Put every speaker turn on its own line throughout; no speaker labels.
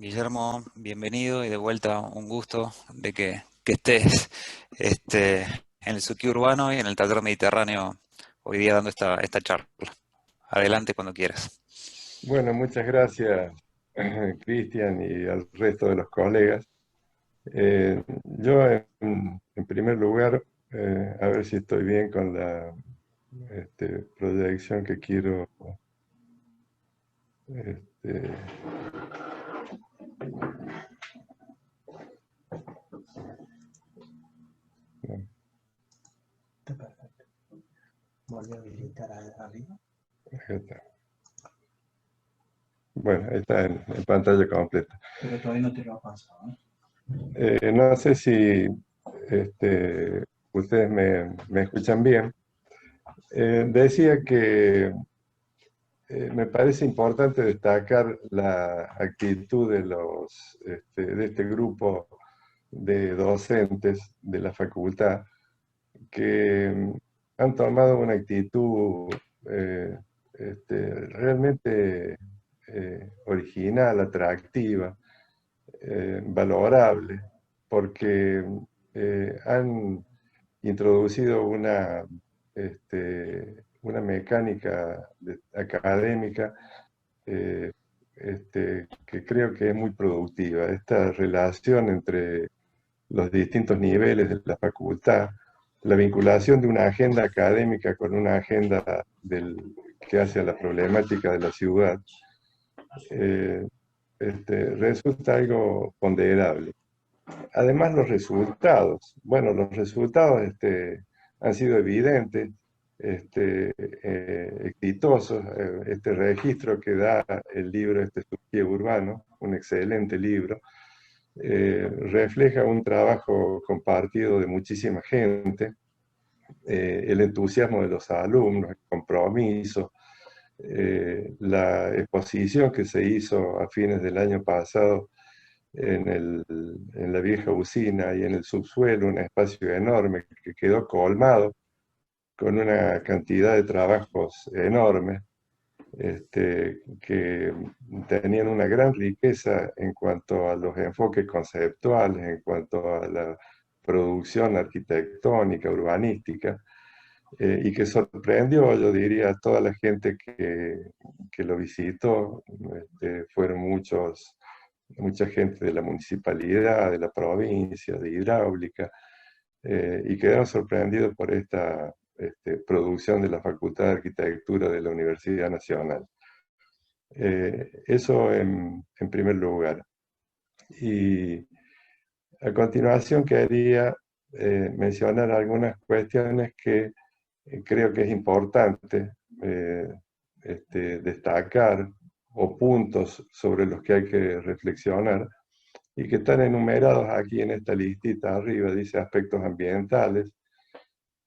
Guillermo, bienvenido y de vuelta un gusto de que estés en el Suquí Urbano y en el Taller Mediterráneo hoy día dando esta charla. Adelante cuando quieras.
Bueno, muchas gracias, Cristian, y al resto de los colegas. Yo, en primer lugar, a ver si estoy bien con la proyección que quiero. este, no,
Está perfecto. Volví a habilitar arriba.
acá está. Bueno, ahí está en pantalla completa.
Pero todavía no te lo ha pasado, ¿no?
No sé si ustedes me escuchan bien. Decía que me parece importante destacar la actitud de este grupo de docentes de la facultad que han tomado una actitud eh, realmente original, atractiva, valorable, porque han introducido una mecánica académica eh, que creo que es muy productiva. Esta relación entre los distintos niveles de la facultad, la vinculación de una agenda académica con una agenda que hace a la problemática de la ciudad, eh, resulta algo ponderable. Además, los resultados. Bueno, los resultados han sido evidentes, exitosos. Este registro que da el libro Suquía Urbano, un excelente libro, refleja un trabajo compartido de muchísima gente, el entusiasmo de los alumnos, el compromiso, la exposición que se hizo a fines del año pasado en la vieja usina y en el subsuelo, un espacio enorme que quedó colmado con una cantidad de trabajos enormes, que tenían una gran riqueza en cuanto a los enfoques conceptuales, en cuanto a la producción arquitectónica, urbanística, y que sorprendió, yo diría, a toda la gente que lo visitó. Fueron mucha gente de la municipalidad, de la provincia, de hidráulica, y quedaron sorprendidos por esta producción de la Facultad de Arquitectura de la Universidad Nacional. Eso en primer lugar. Y a continuación quería mencionar algunas cuestiones que creo que es importante destacar, o puntos sobre los que hay que reflexionar y que están enumerados aquí en esta listita arriba. Dice aspectos ambientales.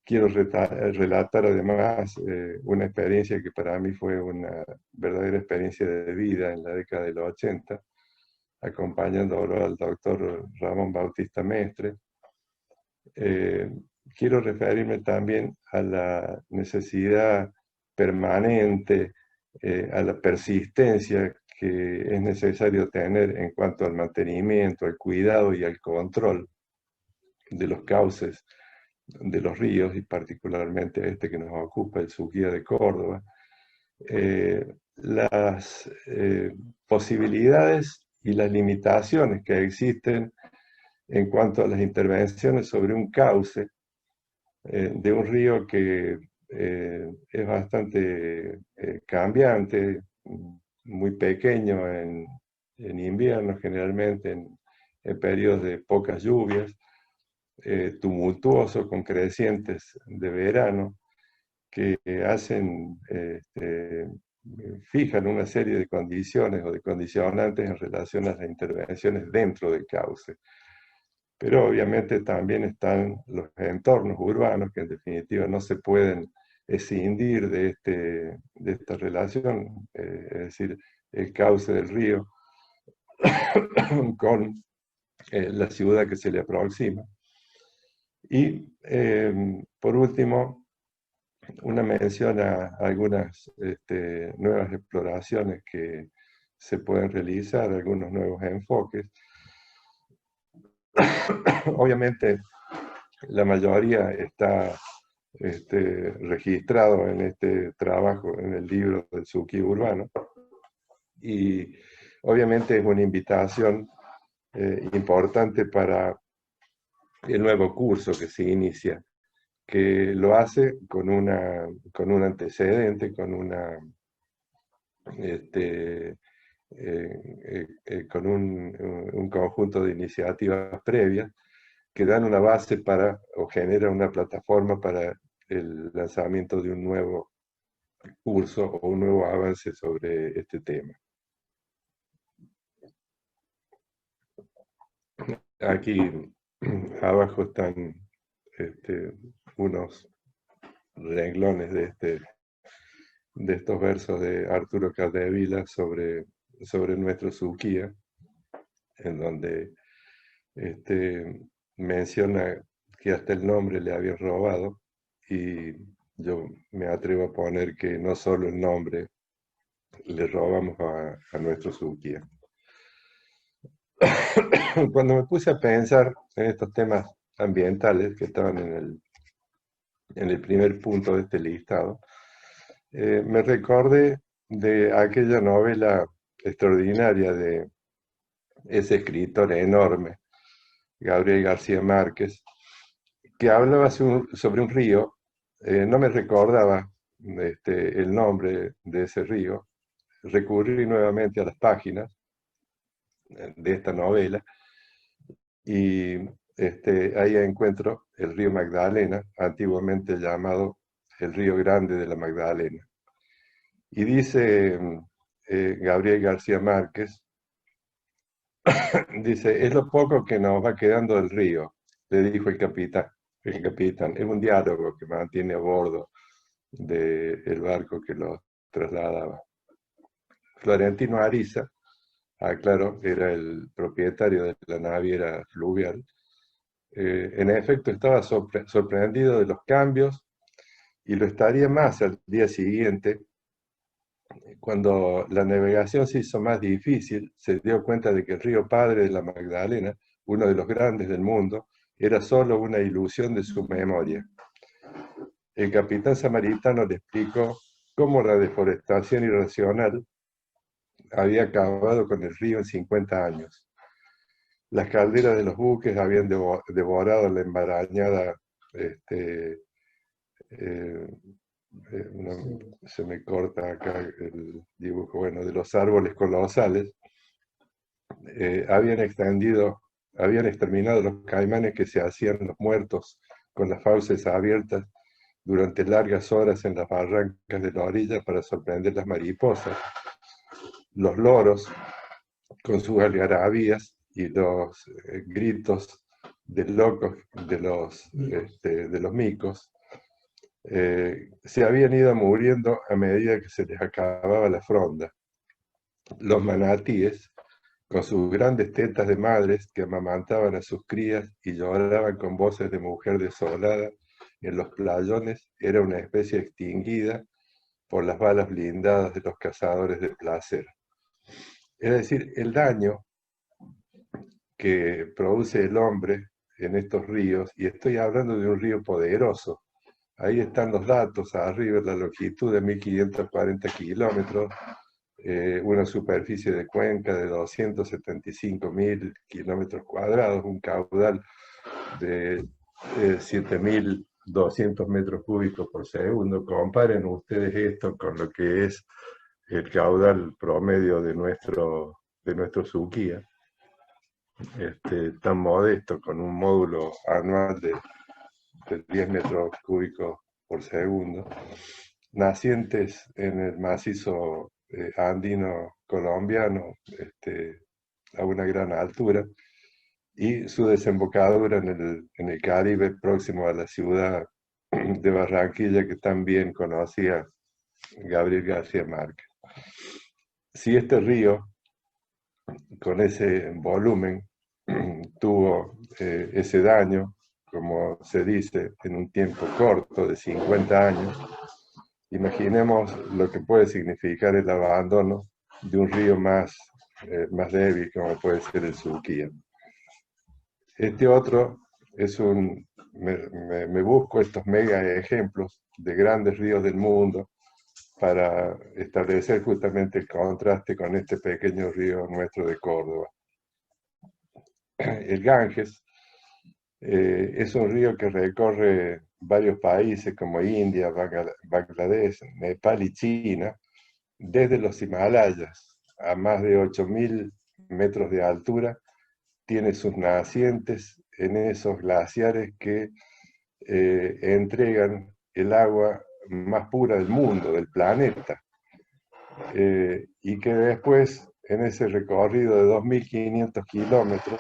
Quiero relatar además una experiencia que para mí fue una verdadera experiencia de vida en la década del 80, acompañándolo al doctor Ramón Bautista Mestre. Eh, Quiero referirme también a la necesidad permanente, a la persistencia que es necesario tener en cuanto al mantenimiento, al cuidado y al control de los cauces de los ríos, y particularmente este que nos ocupa, el Subguía de Córdoba. Las posibilidades y las limitaciones que existen en cuanto a las intervenciones sobre un cauce de un río que es bastante cambiante, muy pequeño en invierno, generalmente en periodos de pocas lluvias, tumultuoso con crecientes de verano, que fijan una serie de condiciones o de condicionantes en relación a las intervenciones dentro del cauce. Pero obviamente también están los entornos urbanos que en definitiva no se pueden escindir de esta relación, es decir, el cauce del río con la ciudad que se le aproxima. Y por último, una mención a algunas nuevas exploraciones que se pueden realizar algunos nuevos enfoques. Obviamente, la mayoría está registrado en este trabajo, en el libro del Suki urbano, y obviamente es una invitación importante para el nuevo curso que se inicia, que lo hace con un antecedente, con con un conjunto de iniciativas previas que dan una base para, o generan una plataforma para el lanzamiento de un nuevo curso o un nuevo avance sobre este tema. Aquí abajo están unos renglones de estos versos de Arturo Capdevila sobre nuestro Suquía, en donde menciona que hasta el nombre le habían robado, y yo me atrevo a poner que no solo el nombre le robamos a nuestro Suquía. Cuando me puse a pensar en estos temas ambientales que estaban en el primer punto de este listado, me recordé de aquella novela extraordinaria de ese escritor enorme, Gabriel García Márquez, que hablaba sobre un río. No me recordaba el nombre de ese río. Recurrí nuevamente a las páginas de esta novela y ahí encuentro el río Magdalena, antiguamente llamado el Río Grande de la Magdalena. Y dice Gabriel García Márquez, dice, es lo poco que nos va quedando del río, le dijo el capitán. El capitán, es un diálogo que mantiene a bordo del barco que lo trasladaba. Florentino Ariza, claro, era el propietario de la naviera fluvial. En efecto, estaba sorprendido de los cambios y lo estaría más al día siguiente, cuando la navegación se hizo más difícil. Se dio cuenta de que el río Padre de la Magdalena, uno de los grandes del mundo, era solo una ilusión de su memoria. El capitán samaritano le explicó cómo la deforestación irracional había acabado con el río en 50 años. Las calderas de los buques habían devorado la embarañada, se me corta acá el dibujo, bueno, de los árboles colosales. Habían exterminado los caimanes que se hacían los muertos con las fauces abiertas durante largas horas en las barrancas de la orilla para sorprender las mariposas. Los loros, con sus algarabías y los gritos de locos de los micos, se habían ido muriendo a medida que se les acababa la fronda. Los manatíes, con sus grandes tetas de madres que amamantaban a sus crías y lloraban con voces de mujer desolada en los playones, era una especie extinguida por las balas blindadas de los cazadores de placer. Es decir, el daño que produce el hombre en estos ríos, y estoy hablando de un río poderoso. Ahí están los datos, arriba la longitud de 1540 kilómetros, una superficie de cuenca de 275.000 kilómetros cuadrados, un caudal de 7.200 metros cúbicos por segundo. Comparen ustedes esto con lo que es el caudal promedio de nuestro Suquía, tan modesto, con un módulo anual de 10 metros cúbicos por segundo, nacientes en el macizo andino colombiano, a una gran altura, y su desembocadura en el Caribe, próximo a la ciudad de Barranquilla, que también conocía Gabriel García Márquez. Si este río, con ese volumen, tuvo ese daño, como se dice, en un tiempo corto de 50 años, imaginemos lo que puede significar el abandono de un río más débil, como puede ser el Suquía. Este otro es me busco estos mega ejemplos de grandes ríos del mundo para establecer justamente el contraste con este pequeño río nuestro de Córdoba. El Ganges es un río que recorre varios países como India, Bangladesh, Nepal y China, desde los Himalayas a más de 8.000 metros de altura, tiene sus nacientes en esos glaciares que entregan el agua más pura del mundo, del planeta, y que después, en ese recorrido de 2.500 kilómetros,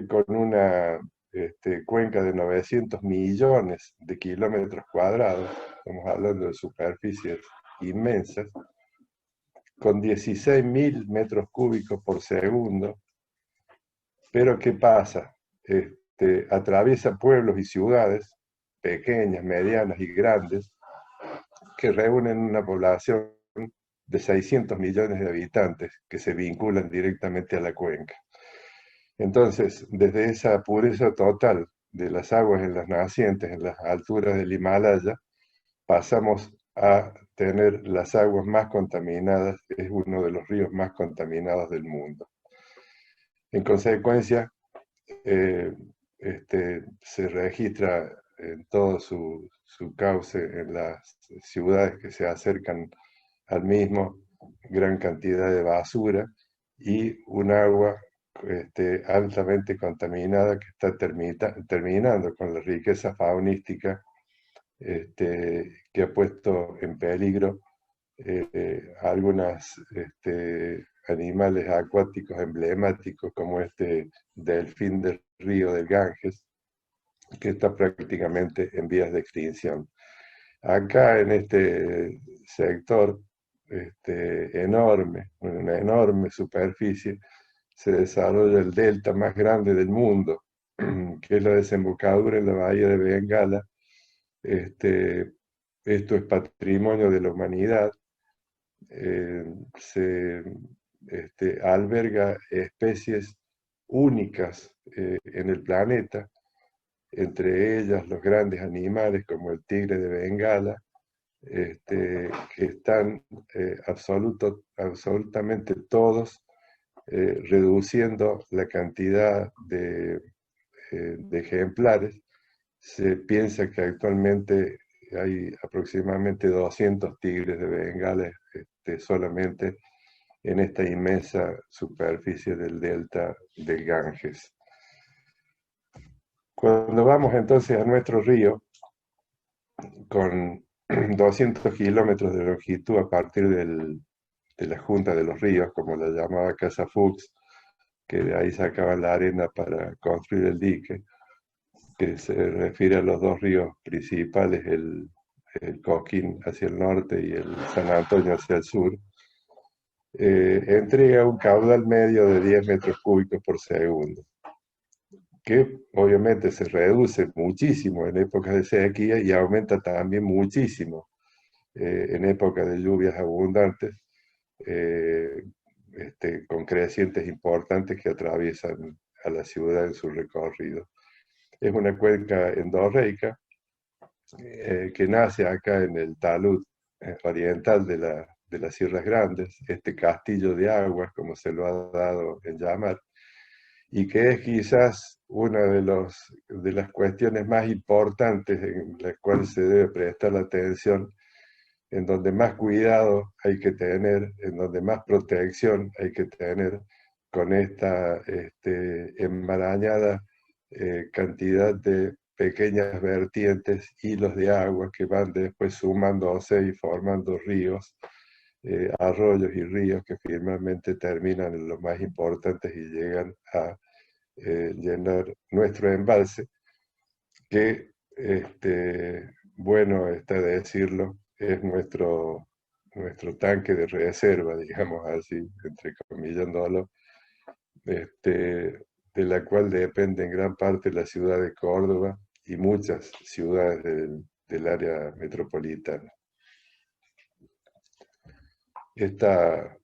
con una cuenca de 900 millones de kilómetros cuadrados, estamos hablando de superficies inmensas, con 16.000 metros cúbicos por segundo. Pero ¿qué pasa? Atraviesa pueblos y ciudades, pequeñas, medianas y grandes, que reúnen una población de 600 millones de habitantes que se vinculan directamente a la cuenca. Entonces, desde esa pureza total de las aguas en las nacientes, en las alturas del Himalaya, pasamos a tener las aguas más contaminadas, es uno de los ríos más contaminados del mundo. En consecuencia, se registra en todo su cauce en las ciudades que se acercan al mismo, gran cantidad de basura y un agua altamente contaminada que está terminando con la riqueza faunística que ha puesto en peligro algunos animales acuáticos emblemáticos como este delfín del río del Ganges, que está prácticamente en vías de extinción. Acá en este sector enorme, una enorme superficie, se desarrolla el delta más grande del mundo, que es la desembocadura en la bahía de Bengala. Esto es patrimonio de la humanidad. Se alberga especies únicas en el planeta, entre ellas los grandes animales como el tigre de Bengala, que están absolutamente todos reduciendo la cantidad de ejemplares. Se piensa que actualmente hay aproximadamente 200 tigres de Bengala solamente en esta inmensa superficie del delta del Ganges. Cuando vamos entonces a nuestro río, con 200 kilómetros de longitud a partir de la Junta de los Ríos, como la llamaba Casa Fuchs, que de ahí sacaban la arena para construir el dique, que se refiere a los dos ríos principales, el Coquín hacia el norte y el San Antonio hacia el sur, entrega un caudal medio de 10 metros cúbicos por segundo, que obviamente se reduce muchísimo en épocas de sequía y aumenta también muchísimo en épocas de lluvias abundantes, con crecientes importantes que atraviesan a la ciudad en su recorrido. Es una cuenca endorreica que nace acá en el talud oriental de las Sierras Grandes, este castillo de aguas, como se lo ha dado en llamar, y que es quizás una de las cuestiones más importantes en las cuales se debe prestar la atención, en donde más cuidado hay que tener, en donde más protección hay que tener con esta enmarañada cantidad de pequeñas vertientes, hilos de agua que van después sumándose y formando ríos, arroyos y ríos que finalmente terminan en los más importantes y llegan a llenar nuestro embalse, que, bueno está decirlo, es nuestro tanque de reserva, digamos así, entrecomillándolo, de la cual depende en gran parte la ciudad de Córdoba y muchas ciudades del área metropolitana. estas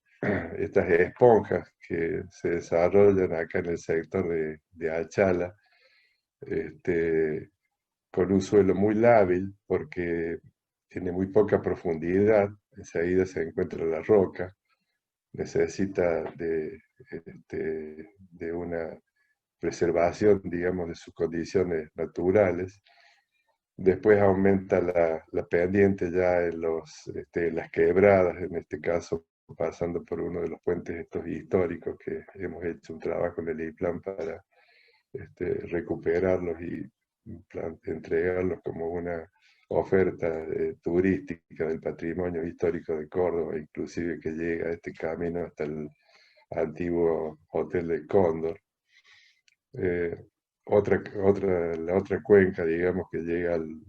esponjas que se desarrollan acá en el sector de Achala, con un suelo muy lábil porque tiene muy poca profundidad, enseguida se encuentra la roca, necesita de una preservación, digamos, de sus condiciones naturales. Después aumenta la pendiente ya en las quebradas, en este caso pasando por uno de los puentes estos históricos que hemos hecho un trabajo en el IPLAN para recuperarlos y entregarlos como una oferta turística del patrimonio histórico de Córdoba, inclusive que llega este camino hasta el antiguo Hotel de Cóndor. La otra cuenca, digamos, que llega al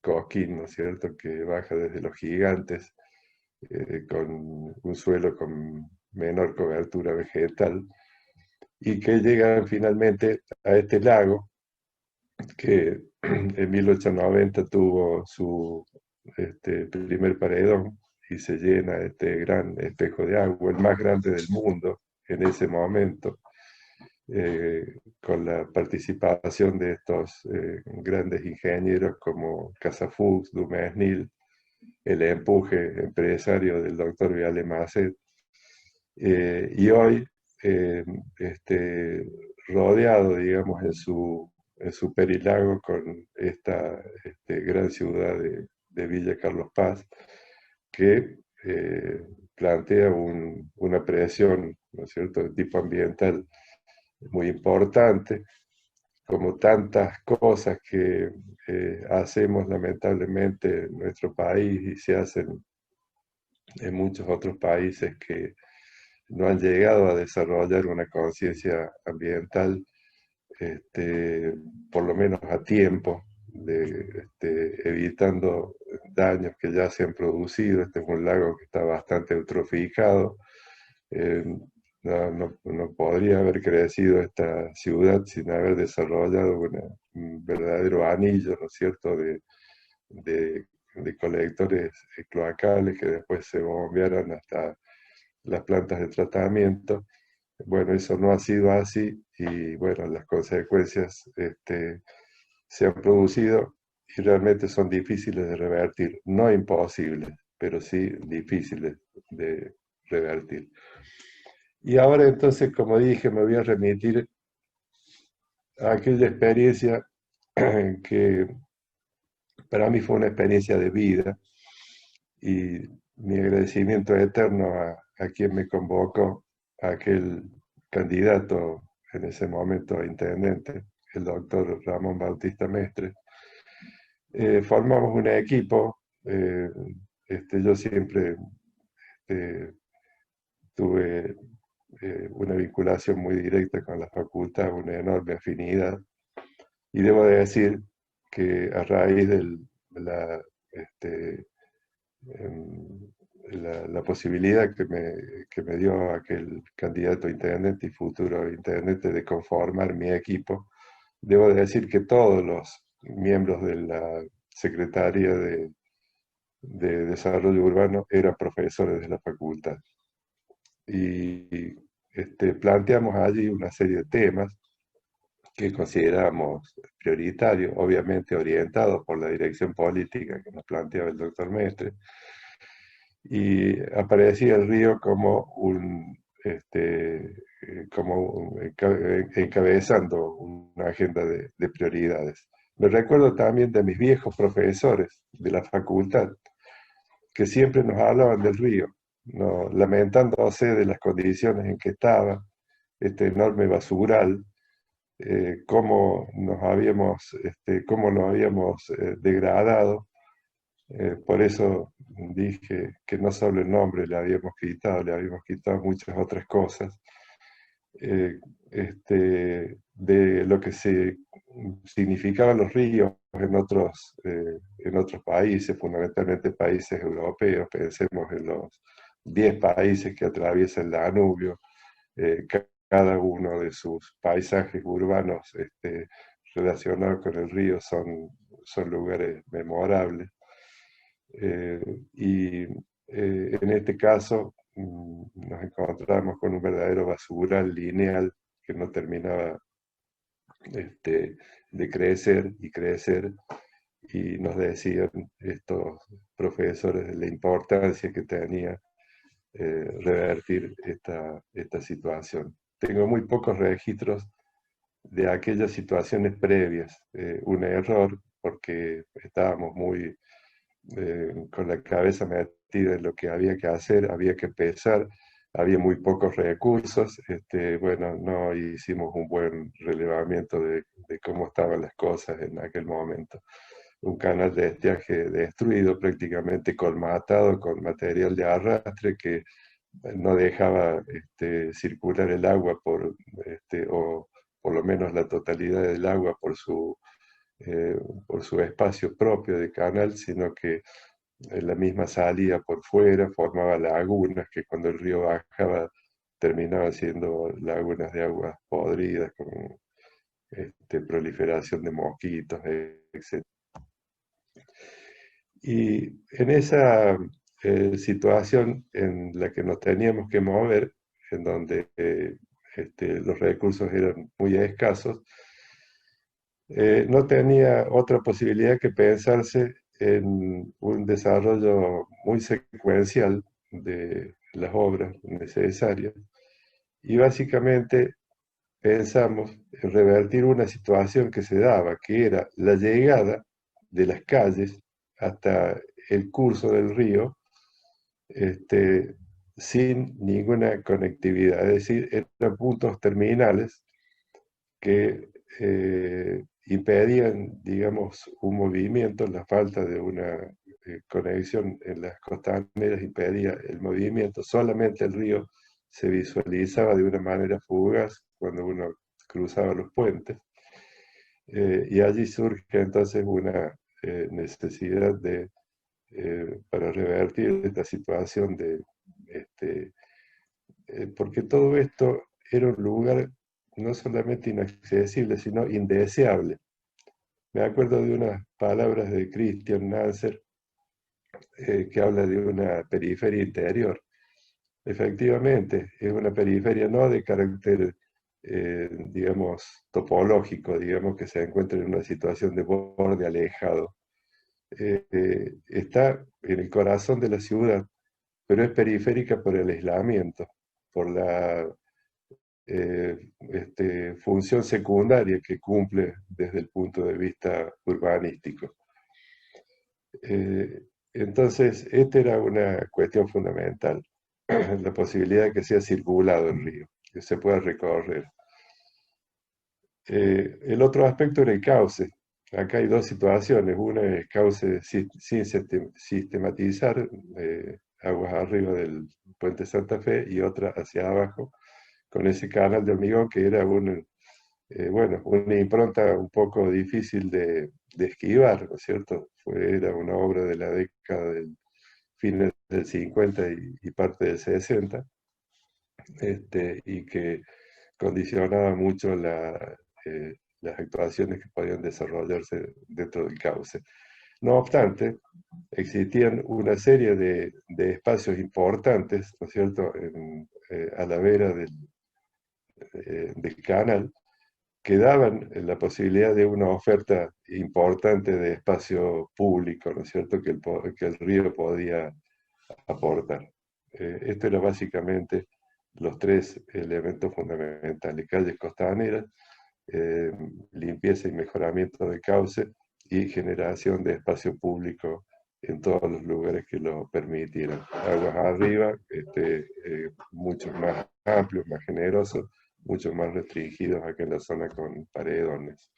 Coquín, ¿no es cierto?, que baja desde los Gigantes, con un suelo con menor cobertura vegetal, y que llegan finalmente a este lago, que en 1890 tuvo su primer paredón, y se llena este gran espejo de agua, el más grande del mundo en ese momento, con la participación de estos grandes ingenieros como Casafuchs, Dumesnil, el empuje empresario del doctor Viale Masset, y hoy rodeado, digamos, en su perilago con esta gran ciudad de Villa Carlos Paz, que plantea una presión, ¿no es cierto?, de tipo ambiental muy importante, como tantas cosas que hacemos lamentablemente en nuestro país y se hacen en muchos otros países que no han llegado a desarrollar una conciencia ambiental, por lo menos a tiempo, evitando daños que ya se han producido. Este es un lago que está bastante eutroficado. No podría haber crecido esta ciudad sin haber desarrollado un verdadero anillo, ¿no es cierto?, de colectores cloacales que después se bombearon hasta las plantas de tratamiento. Bueno, eso no ha sido así y bueno, las consecuencias se han producido y realmente son difíciles de revertir, no imposibles, pero sí difíciles de revertir. Y ahora entonces, como dije, me voy a remitir a aquella experiencia que para mí fue una experiencia de vida, y mi agradecimiento eterno a quien me convocó, a aquel candidato en ese momento a intendente, el doctor Ramón Bautista Mestre. Formamos un equipo. Yo siempre tuve una vinculación muy directa con la facultad, una enorme afinidad, y debo de decir que a raíz de la posibilidad que me dio aquel candidato a intendente y futuro intendente de conformar mi equipo, debo de decir que todos los miembros de la Secretaría de Desarrollo Urbano eran profesores de la facultad. Y planteamos allí una serie de temas que consideramos prioritarios, obviamente orientados por la dirección política que nos planteaba el doctor Mestre, y aparecía el río como encabezando una agenda de prioridades. Me recuerdo también de mis viejos profesores de la facultad, que siempre nos hablaban del río, ¿no?, lamentándose de las condiciones en que estaba, este enorme basural, cómo lo habíamos degradado. Por eso dije que no solo el nombre le habíamos quitado muchas otras cosas, de lo que significaban los ríos en otros países, fundamentalmente países europeos. Pensemos en los 10 países que atraviesan el Danubio, cada uno de sus paisajes urbanos relacionados con el río son lugares memorables. Y en este caso, nos encontramos con un verdadero basural lineal que no terminaba de crecer y crecer, y nos decían estos profesores de la importancia que tenía revertir esta situación. Tengo muy pocos registros de aquellas situaciones previas, un error porque estábamos muy con la cabeza metida en lo que había que hacer, había que pensar, había muy pocos recursos, bueno, no hicimos un buen relevamiento de cómo estaban las cosas en aquel momento. Un canal de estiaje destruido, prácticamente colmatado con material de arrastre que no dejaba circular el agua o por lo menos la totalidad del agua por su espacio propio de canal, sino que la misma salía por fuera, formaba lagunas que cuando el río bajaba terminaban siendo lagunas de aguas podridas con proliferación de mosquitos, etc. Y en esa situación en la que nos teníamos que mover, en donde los recursos eran muy escasos, no tenía otra posibilidad que pensarse en un desarrollo muy secuencial de las obras necesarias. Y básicamente pensamos en revertir una situación que se daba, que era la llegada de las calles hasta el curso del río, sin ninguna conectividad, es decir, eran puntos terminales que impedían, digamos, un movimiento, la falta de una conexión en las costaneras impedía el movimiento, solamente el río se visualizaba de una manera fugaz cuando uno cruzaba los puentes, y allí surge entonces una necesidad para revertir esta situación porque todo esto era un lugar no solamente inaccesible, sino indeseable. Me acuerdo de unas palabras de Christian Nasser que habla de una periferia interior. Efectivamente, es una periferia no de carácter, digamos, topológico, digamos, que se encuentra en una situación de borde alejado. Está en el corazón de la ciudad, pero es periférica por el aislamiento, por la función secundaria que cumple desde el punto de vista urbanístico. Entonces, esta era una cuestión fundamental, la posibilidad de que sea circulado el río, que se pueda recorrer. El otro aspecto era el cauce. Acá hay dos situaciones, una es cauce sin sistematizar, aguas arriba del puente Santa Fe, y otra hacia abajo, con ese canal de hormigón que era bueno, una impronta un poco difícil de esquivar, ¿no es cierto? Era una obra de la década del fines del 50 y parte del 60, y que condicionaba mucho las actuaciones que podían desarrollarse dentro del cauce. No obstante, existían una serie de espacios importantes, ¿no es cierto?, a la vera del canal, que daban la posibilidad de una oferta importante de espacio público, ¿no es cierto?, que el río podía aportar. Esto era básicamente los tres elementos fundamentales: calles costaneras, limpieza y mejoramiento de cauce, y generación de espacio público en todos los lugares que lo permitieran. Aguas arriba, mucho más amplios, más generosos, mucho más restringidos acá en la zona con paredones.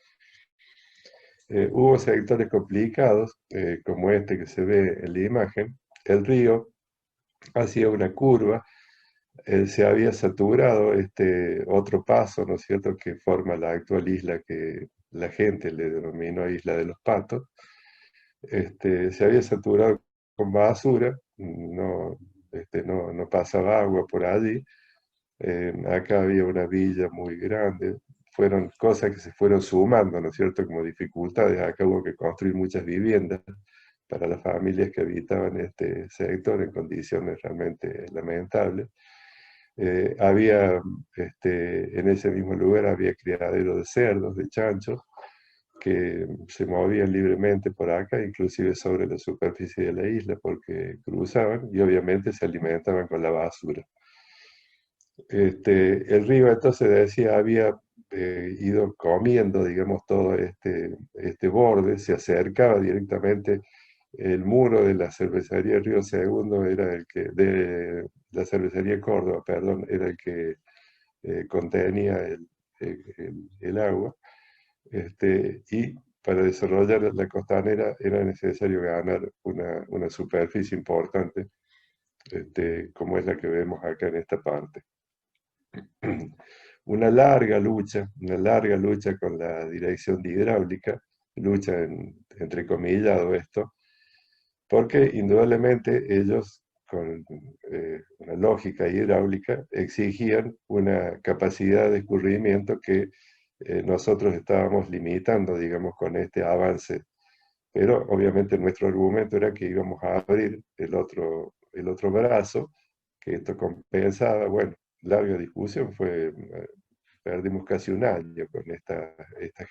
Hubo sectores complicados, como este que se ve en la imagen. El río hacía una curva, se había saturado este otro paso, ¿no es cierto?, que forma la actual isla que la gente le denominó Isla de los Patos. Se había saturado con basura, no pasaba agua por allí. Acá había una villa muy grande, fueron cosas que se fueron sumando, ¿no es cierto?, como dificultades. Acá hubo que construir muchas viviendas para las familias que habitaban este sector en condiciones realmente lamentables. Había, en ese mismo lugar había criadero de cerdos, de chanchos, que se movían libremente por acá, inclusive sobre la superficie de la isla, porque cruzaban y obviamente se alimentaban con la basura. El río entonces decía había ido comiendo, digamos, todo este borde, se acercaba directamente. El muro de la cervecería Río Segundo era el que, de la cervecería Córdoba, perdón, era el que contenía el agua. Y para desarrollar la costanera era necesario ganar una superficie importante, como es la que vemos acá en esta parte. Una larga lucha con la dirección de hidráulica, lucha entre comillado esto, porque indudablemente ellos, con una lógica hidráulica, exigían una capacidad de escurrimiento que nosotros estábamos limitando, digamos, con este avance. Pero obviamente nuestro argumento era que íbamos a abrir el otro brazo, que esto compensaba. Bueno, larga discusión, perdimos casi un año con esta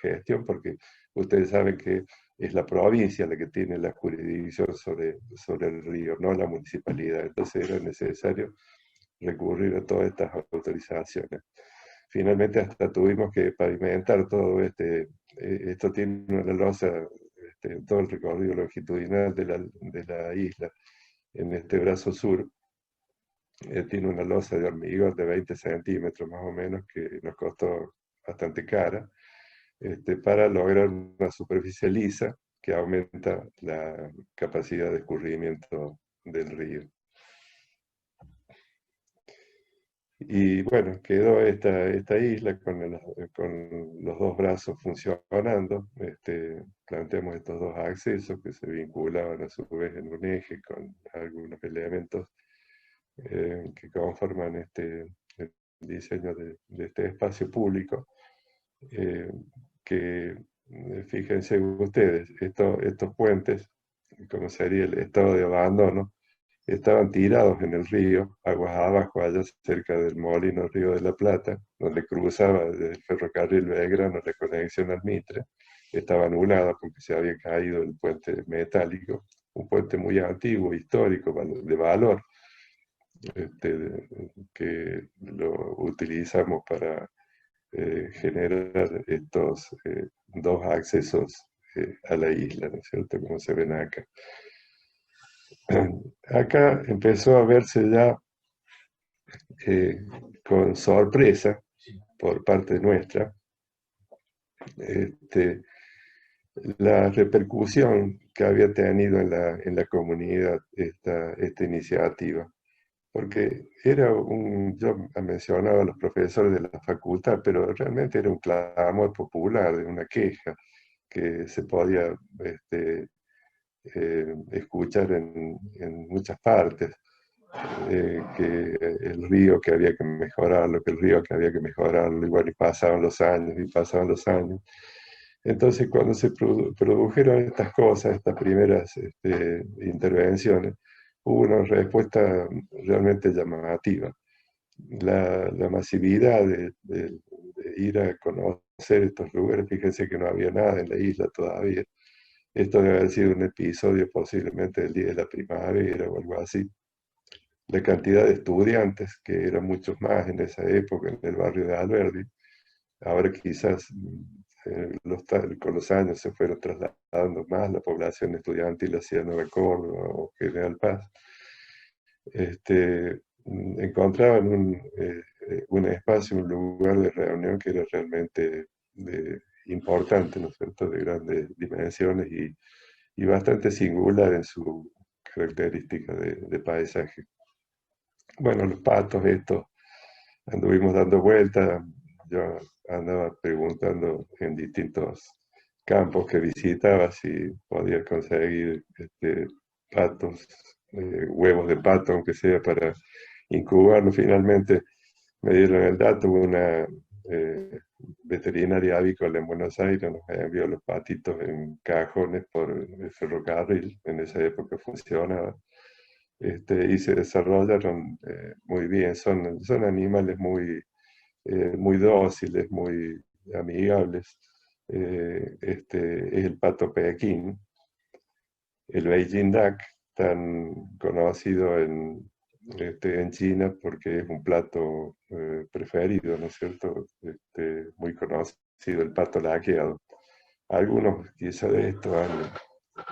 gestión, porque ustedes saben que es la provincia la que tiene la jurisdicción sobre el río, no la municipalidad. Entonces era necesario recurrir a todas estas autorizaciones. Finalmente hasta tuvimos que pavimentar todo esto tiene una losa, todo el recorrido longitudinal de la isla en este brazo sur, tiene una losa de hormigón de 20 centímetros más o menos, que nos costó bastante cara, para lograr una superficie lisa que aumenta la capacidad de escurrimiento del río. Y bueno, quedó esta isla con los dos brazos funcionando. Planteamos estos dos accesos que se vinculaban a su vez en un eje con algunos elementos que conforman el diseño de este espacio público, que, fíjense ustedes, estos puentes, como sería el estado de abandono, estaban tirados en el río, aguas abajo, allá cerca del molino Río de la Plata, donde cruzaba desde el ferrocarril Belgrano la conexión al Mitre. Estaba anulada porque se había caído el puente metálico, un puente muy antiguo, histórico, de valor, que lo utilizamos para generar estos dos accesos a la isla, ¿no es cierto?, como se ven acá. Acá empezó a verse ya con sorpresa por parte nuestra la repercusión que había tenido en la comunidad esta iniciativa. Porque yo mencionaba a los profesores de la facultad, pero realmente era un clamor popular, una queja que se podía escuchar en muchas partes. Que el río que había que mejorarlo, que el río que había que mejorarlo, y bueno, y pasaban los años, y pasaban los años. Entonces, cuando se produjeron estas cosas, estas primeras intervenciones, hubo una respuesta realmente llamativa. La masividad de ir a conocer estos lugares, fíjense que no había nada en la isla todavía. Esto debe haber sido un episodio posiblemente del día de la primavera o algo así. La cantidad de estudiantes, que eran muchos más en esa época en el barrio de Alberdi, ahora quizás con los años se fueron trasladando más la población estudiantil hacia Nueva Córdoba o General Paz, encontraban un espacio, un lugar de reunión que era realmente importante, ¿no es cierto?, de grandes dimensiones y bastante singular en su característica de paisaje. Bueno, los patos estos, anduvimos dando vueltas, yo andaba preguntando en distintos campos que visitaba si podía conseguir patos, huevos de pato, aunque sea para incubarlo. Finalmente me dieron el dato, veterinaria avícola en Buenos Aires nos envió los patitos en cajones por el ferrocarril, en esa época funcionaba, y se desarrollaron muy bien. Son animales muy dóciles, muy amigables. Es el pato Pekín, el Beijing Duck, tan conocido en China porque es un plato preferido, ¿no es cierto? Muy conocido, el pato laqueado. Algunos quizá de estos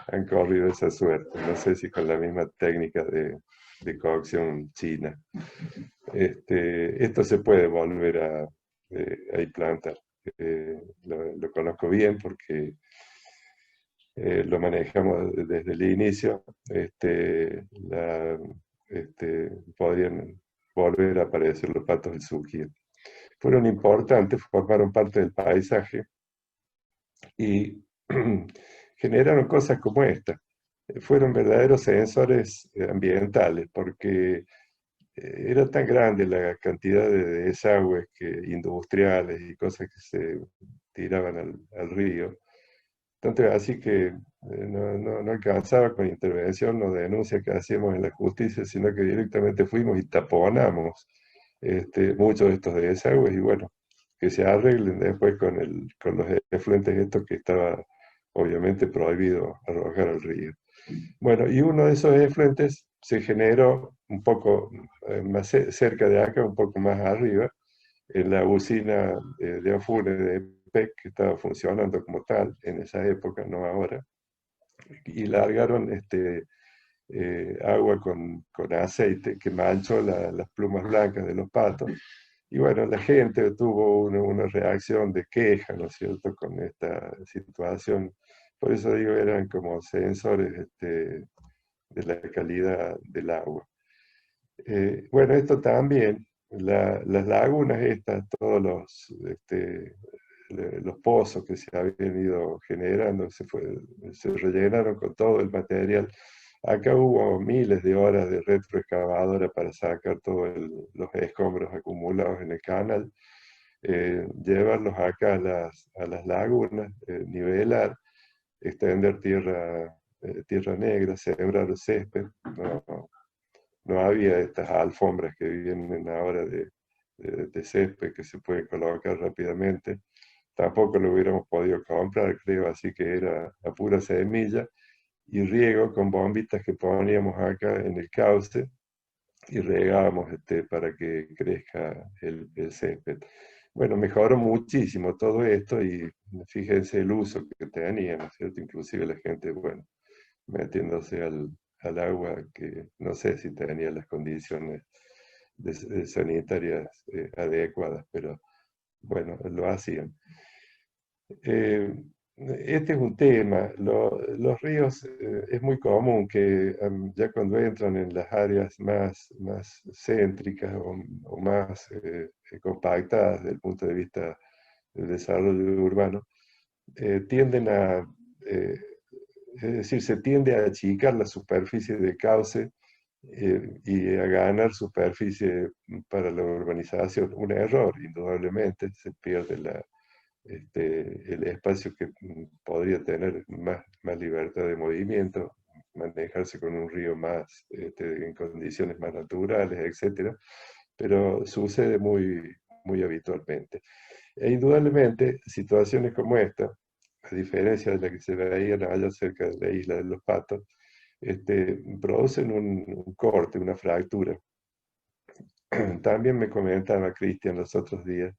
han corrido esa suerte, no sé si con la misma técnica de cocción china. Esto se puede volver a implantar. Lo conozco bien porque lo manejamos desde el inicio. Podrían volver a aparecer los patos del Suquía. Fueron importantes, formaron parte del paisaje y generaron cosas como esta. Fueron verdaderos sensores ambientales porque era tan grande la cantidad de desagües industriales y cosas que se tiraban al río. Tanto es así que no alcanzaba con intervención o denuncia que hacíamos en la justicia, sino que directamente fuimos y taponamos muchos de estos desagües y bueno, que se arreglen después con los efluentes estos que estaba obviamente prohibido arrojar al río. Bueno, y uno de esos efluentes se generó un poco más cerca de acá, un poco más arriba, en la usina de Afune de PEC, que estaba funcionando como tal en esa época, no ahora, y largaron agua con aceite que manchó las plumas blancas de los patos. Y bueno, la gente tuvo una reacción de queja, ¿no es cierto?, con esta situación. Por eso digo, eran como sensores de la calidad del agua. Bueno, esto también, las lagunas estas, todos los pozos que se habían ido generando, se rellenaron con todo el material. Acá hubo miles de horas de retroexcavadora para sacar todos los escombros acumulados en el canal, llevarlos acá a las lagunas, nivelar, extender tierra negra, sembrar césped. No había estas alfombras que vienen ahora de césped que se pueden colocar rápidamente. Tampoco lo hubiéramos podido comprar, creo, así que era a pura semilla y riego con bombitas que poníamos acá en el cauce y regábamos para que crezca el césped. Bueno, mejoró muchísimo todo esto y fíjense el uso que tenía, ¿no es cierto? Inclusive la gente, bueno, metiéndose al agua que no sé si tenía las condiciones sanitarias adecuadas, pero bueno, lo hacían. Este es un tema. Los ríos es muy común que ya cuando entran en las áreas más céntricas o más compactadas desde el punto de vista del desarrollo urbano, tienden eh, es decir, se tiende a achicar la superficie de cauce y a ganar superficie para la urbanización. Un error, indudablemente, se pierde el espacio que podría tener más libertad de movimiento, manejarse con un río más en condiciones más naturales, etc. Pero sucede muy habitualmente. E indudablemente, situaciones como esta, a diferencia de la que se veían allá cerca de la isla de los Patos, producen un corte, una fractura. También me comentaba Cristian los otros días,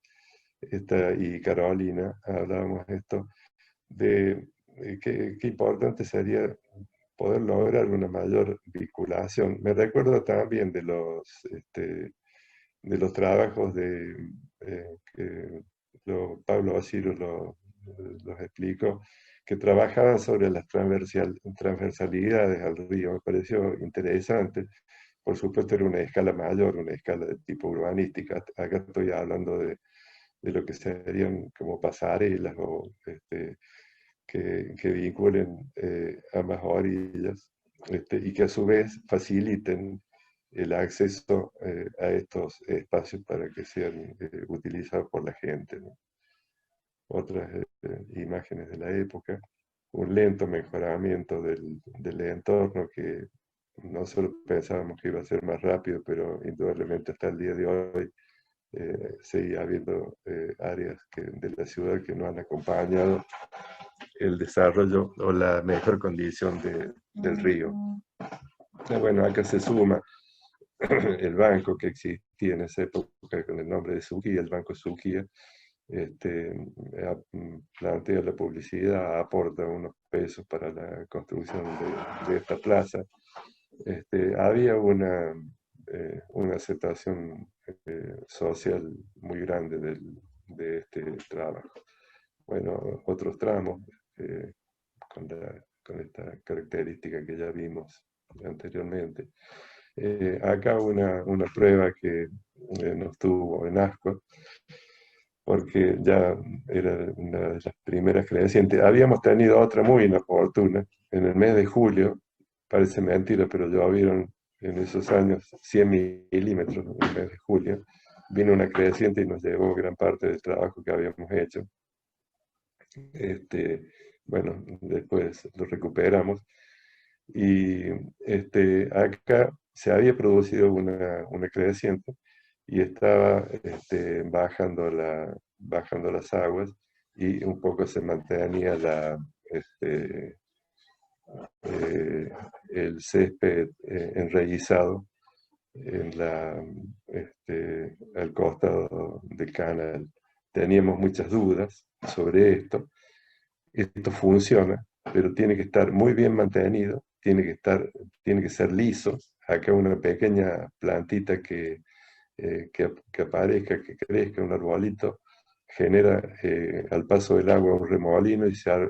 y Carolina, hablábamos esto, de qué importante sería poder lograr una mayor vinculación. Me recuerdo también de los trabajos que Pablo Osiro los explicó, que trabajaban sobre las transversalidades al río. Me pareció interesante. Por supuesto era una escala mayor, una escala de tipo urbanística. Acá estoy hablando de lo que serían como pasarelas o que vinculen ambas orillas y que a su vez faciliten el acceso a estos espacios para que sean utilizados por la gente, ¿no? Otras imágenes de la época, un lento mejoramiento del entorno que no solo pensábamos que iba a ser más rápido, pero indudablemente hasta el día de hoy sigue habiendo áreas de la ciudad que no han acompañado el desarrollo o la mejor condición del río. Bueno, acá se suma el banco que existía en esa época con el nombre de Suquía, el Banco Suquía, plantea la publicidad, aporta unos pesos para la construcción de esta plaza. Había una aceptación social muy grande de este trabajo. Bueno, otros tramos con esta característica que ya vimos anteriormente. Acá una prueba que nos tuvo en Ascot, porque ya era una de las primeras crecientes. Habíamos tenido otra muy inoportuna en el mes de julio, parece mentira, pero llovieron en esos años 100 milímetros en el mes de julio. Vino una creciente y nos llevó gran parte del trabajo que habíamos hecho. Bueno, después lo recuperamos. Y acá se había producido una creciente y estaba bajando las aguas y un poco se mantenía el césped enraizado al costado del canal. Teníamos muchas dudas sobre esto. Esto funciona, pero tiene que estar muy bien mantenido, tiene que ser liso. Acá una pequeña plantita que aparezca, que crezca, un arbolito, genera al paso del agua un remolino y se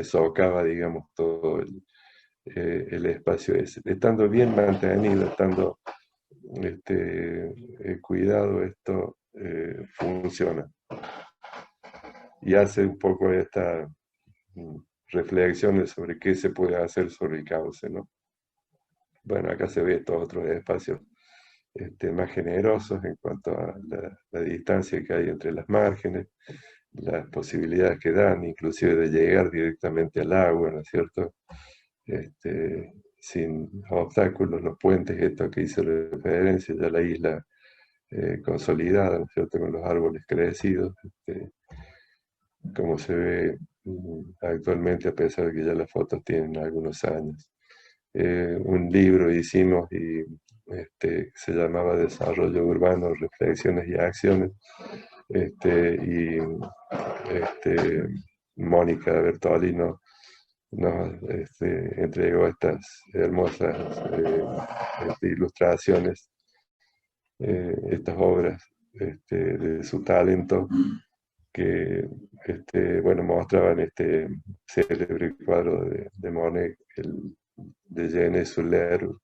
socava, digamos, todo el espacio ese. Estando bien mantenido, estando cuidado, esto funciona. Y hace un poco esta reflexiones sobre qué se puede hacer sobre el cauce, ¿no? Bueno, acá se ve estos otros espacios más generosos en cuanto a la distancia que hay entre las márgenes, las posibilidades que dan, inclusive de llegar directamente al agua, ¿no es cierto? Sin obstáculos, los puentes, esto que hice referencia, ya la isla consolidada, ¿no es cierto?, con los árboles crecidos, como se ve actualmente, a pesar de que ya las fotos tienen algunos años. Un libro hicimos y se llamaba Desarrollo Urbano, Reflexiones y Acciones, y Mónica Bertoli nos entregó estas hermosas ilustraciones, estas obras de su talento que bueno, mostraban este célebre cuadro de Monet, de Jeunesse sur l'herbe,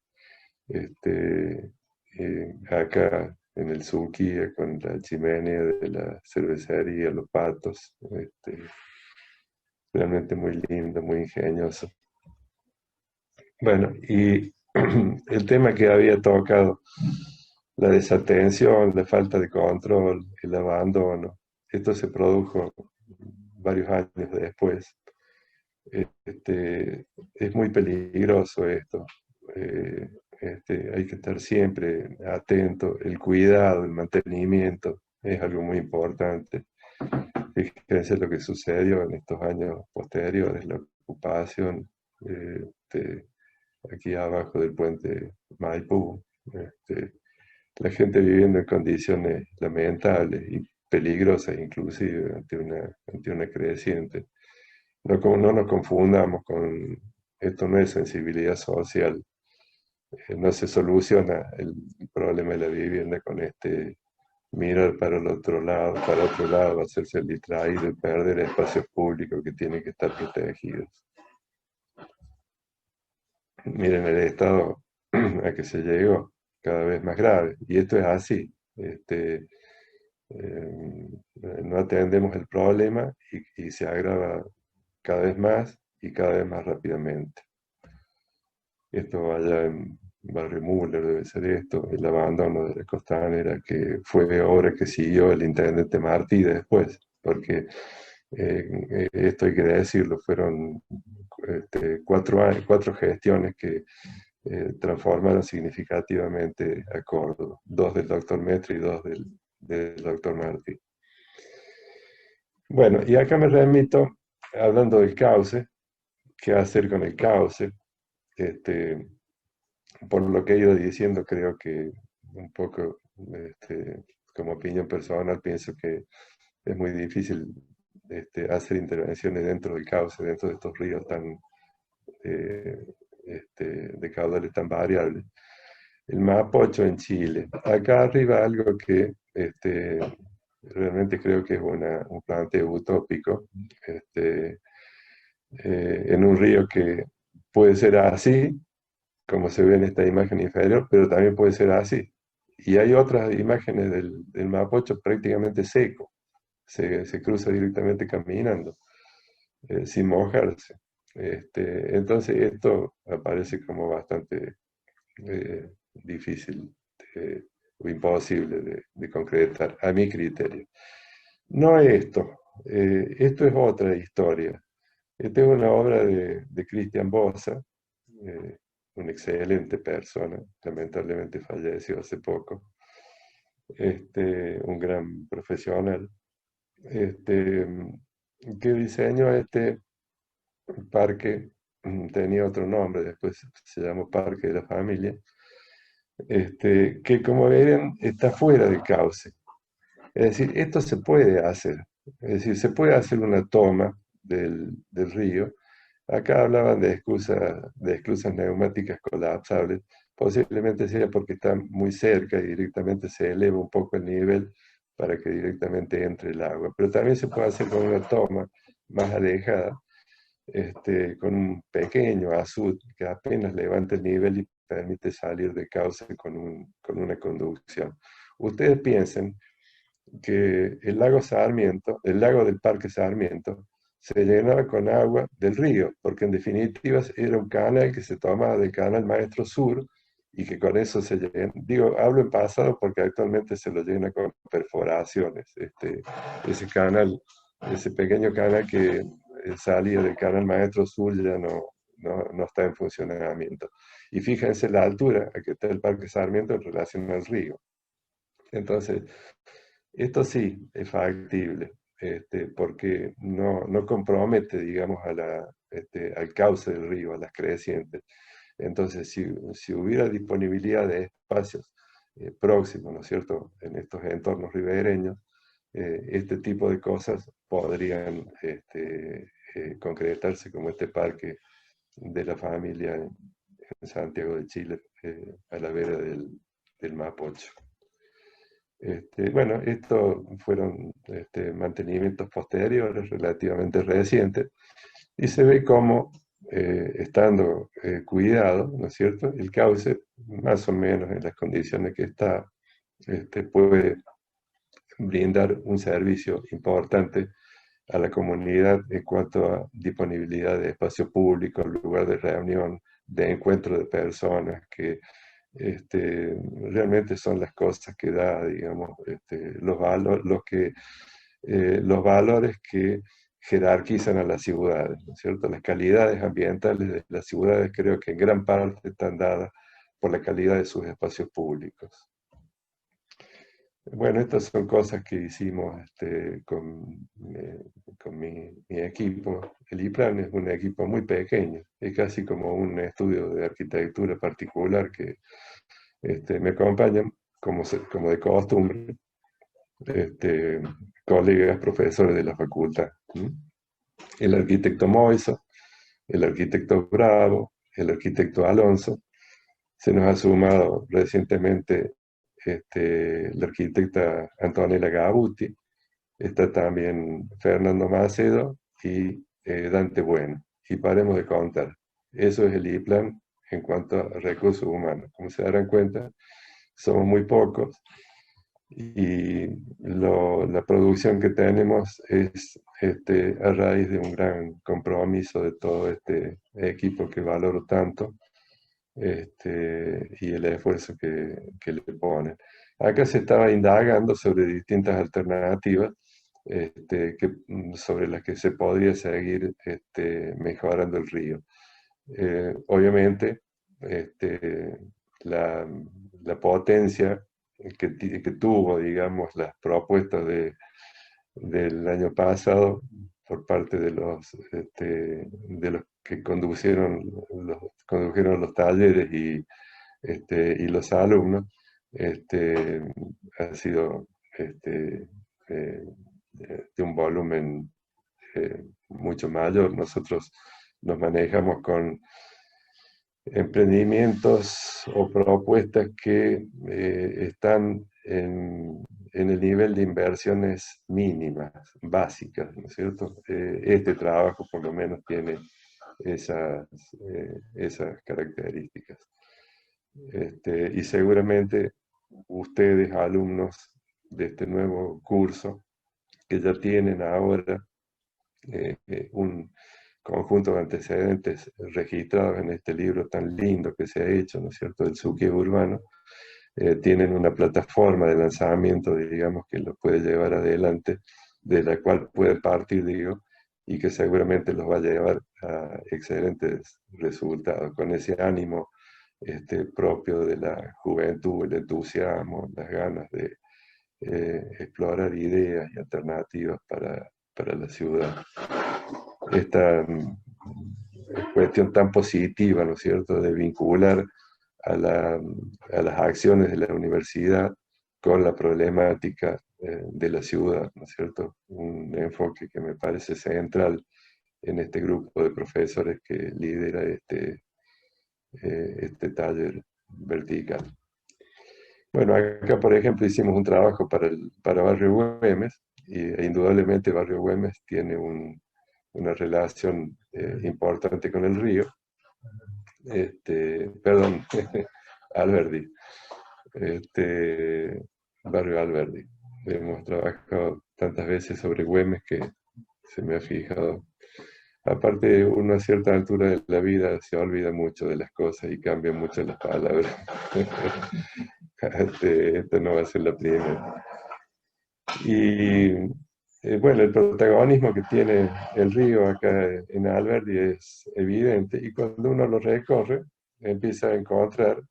acá en el Suquía con la chimenea de la cervecería, los patos, realmente muy lindo, muy ingenioso. Bueno, y el tema que había tocado, la desatención, la falta de control, el abandono, esto se produjo varios años después. Es muy peligroso esto. Hay que estar siempre atento. El cuidado, el mantenimiento es algo muy importante. Fíjense lo que sucedió en estos años posteriores, la ocupación aquí abajo del puente Maipú. La gente viviendo en condiciones lamentables y peligrosas inclusive ante una creciente. No nos confundamos con, esto no es sensibilidad social, no se soluciona el problema de la vivienda con mirar para otro lado, hacerse el distraído y perder espacios públicos que tienen que estar protegidos. Miren el estado a que se llegó, cada vez más grave, y esto es así. No atendemos el problema y se agrava cada vez más y cada vez más rápidamente. Esto allá en Barrio Müller debe ser esto, el abandono de la costanera, que fue obra que siguió el intendente Martí después, porque esto hay que decirlo, fueron 4 gestiones que transformaron significativamente a Córdoba, 2 del doctor Mestre y 2 del doctor Martí. Bueno, y acá me remito, hablando del cauce, qué hacer con el cauce. Por lo que he ido diciendo, creo que un poco, como opinión personal, pienso que es muy difícil hacer intervenciones dentro del cauce, dentro de estos ríos tan, eh, de caudales tan variables. El Mapocho en Chile. Acá arriba algo que realmente creo que es un planteo utópico, en un río que puede ser así, como se ve en esta imagen inferior, pero también puede ser así. Y hay otras imágenes del Mapocho prácticamente seco, se cruza directamente caminando, sin mojarse. Entonces esto aparece como bastante difícil o imposible de concretar, a mi criterio. No esto, esto es otra historia. Esta es una obra de Cristian Bosa, eh, una excelente persona, lamentablemente falleció hace poco, un gran profesional, este, que diseñó este parque, tenía otro nombre, después se llamó Parque de la Familia, que como verán está fuera del cauce. Es decir, esto se puede hacer, es decir, se puede hacer una toma del río. Acá hablaban de esclusas neumáticas colapsables, posiblemente sea porque están muy cerca y directamente se eleva un poco el nivel para que directamente entre el agua. Pero también se puede hacer con una toma más alejada, con un pequeño azud que apenas levanta el nivel y permite salir de cauce con una conducción. Ustedes piensen que el lago Sarmiento, el lago del Parque Sarmiento, se llenaba con agua del río, porque en definitiva era un canal que se tomaba del canal Maestro Sur y que con eso se llena. Digo, hablo en pasado porque actualmente se lo llena con perforaciones. Ese canal, ese pequeño canal que salía del canal Maestro Sur ya no está en funcionamiento. Y fíjense la altura a que está el Parque Sarmiento en relación al río. Entonces, esto sí es factible, porque no compromete, digamos, al cauce del río, a las crecientes. Entonces, si hubiera disponibilidad de espacios próximos, ¿no es cierto?, en estos entornos ribereños, este tipo de cosas podrían concretarse como este parque de la familia en Santiago de Chile, a la vera del Mapocho. Bueno, estos fueron mantenimientos posteriores, relativamente recientes, y se ve como, estando cuidado, ¿no es cierto?, el cauce, más o menos en las condiciones que está, puede brindar un servicio importante a la comunidad en cuanto a disponibilidad de espacio público, lugar de reunión, de encuentro de personas que realmente son las cosas que da, digamos, los valores que jerarquizan a las ciudades, ¿no es cierto? Las calidades ambientales de las ciudades creo que en gran parte están dadas por la calidad de sus espacios públicos. Bueno, estas son cosas que hicimos con mi equipo. El IPLAN es un equipo muy pequeño, es casi como un estudio de arquitectura particular que me acompañan, como de costumbre, colegas, profesores de la facultad. El arquitecto Moiso, el arquitecto Bravo, el arquitecto Alonso. Se nos ha sumado recientemente la arquitecta Antonella Gabuti, está también Fernando Macedo y Dante Bueno. Y paremos de contar. Eso es el IPLAN en cuanto a recursos humanos. Como se darán cuenta, somos muy pocos y la producción que tenemos es a raíz de un gran compromiso de todo este equipo que valoro tanto, y el esfuerzo que le ponen. Acá se estaba indagando sobre distintas alternativas sobre las que se podría seguir mejorando el río. Obviamente, la, la potencia que tuvo, digamos, las propuestas del año pasado por parte de los que condujeron los talleres y los alumnos, ha sido eh, de un volumen mucho mayor. Nosotros nos manejamos con emprendimientos o propuestas que están en el nivel de inversiones mínimas, básicas, ¿no es cierto? Este trabajo por lo menos tiene esas características. Y seguramente ustedes, alumnos de este nuevo curso, que ya tienen ahora un conjunto de antecedentes registrados en este libro tan lindo que se ha hecho, ¿no es cierto?, del Suquio Urbano, tienen una plataforma de lanzamiento, digamos, que los puede llevar adelante, de la cual pueden partir, digo, y que seguramente los va a llevar a excelentes resultados, con ese ánimo propio de la juventud, el entusiasmo, las ganas de explorar ideas y alternativas para la ciudad. Esta cuestión tan positiva, ¿no es cierto?, de vincular a las acciones de la universidad con la problemática de la ciudad, ¿no es cierto? Un enfoque que me parece central en este grupo de profesores que lidera este taller vertical. Bueno, acá por ejemplo hicimos un trabajo para Barrio Güemes, e indudablemente Barrio Güemes tiene una relación importante con el río. Perdón, Alberdi, Barrio Alberdi. Hemos trabajado tantas veces sobre Güemes que se me ha fijado. Aparte, uno a cierta altura de la vida se olvida mucho de las cosas y cambia mucho las palabras. Esta no va a ser la primera. Y bueno, el protagonismo que tiene el río acá en Alberdi es evidente, y cuando uno lo recorre, empieza a encontrar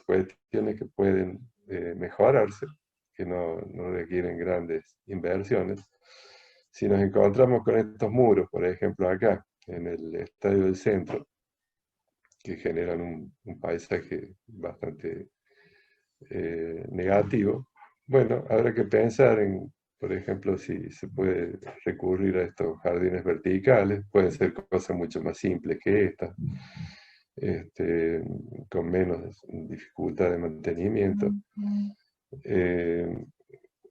cuestiones que pueden mejorarse, que no requieren grandes inversiones. Si nos encontramos con estos muros, por ejemplo acá, en el Estadio del Centro, que generan un paisaje bastante negativo, bueno, habrá que pensar en, por ejemplo, si se puede recurrir a estos jardines verticales. Pueden ser cosas mucho más simples que estas, con menos dificultad de mantenimiento.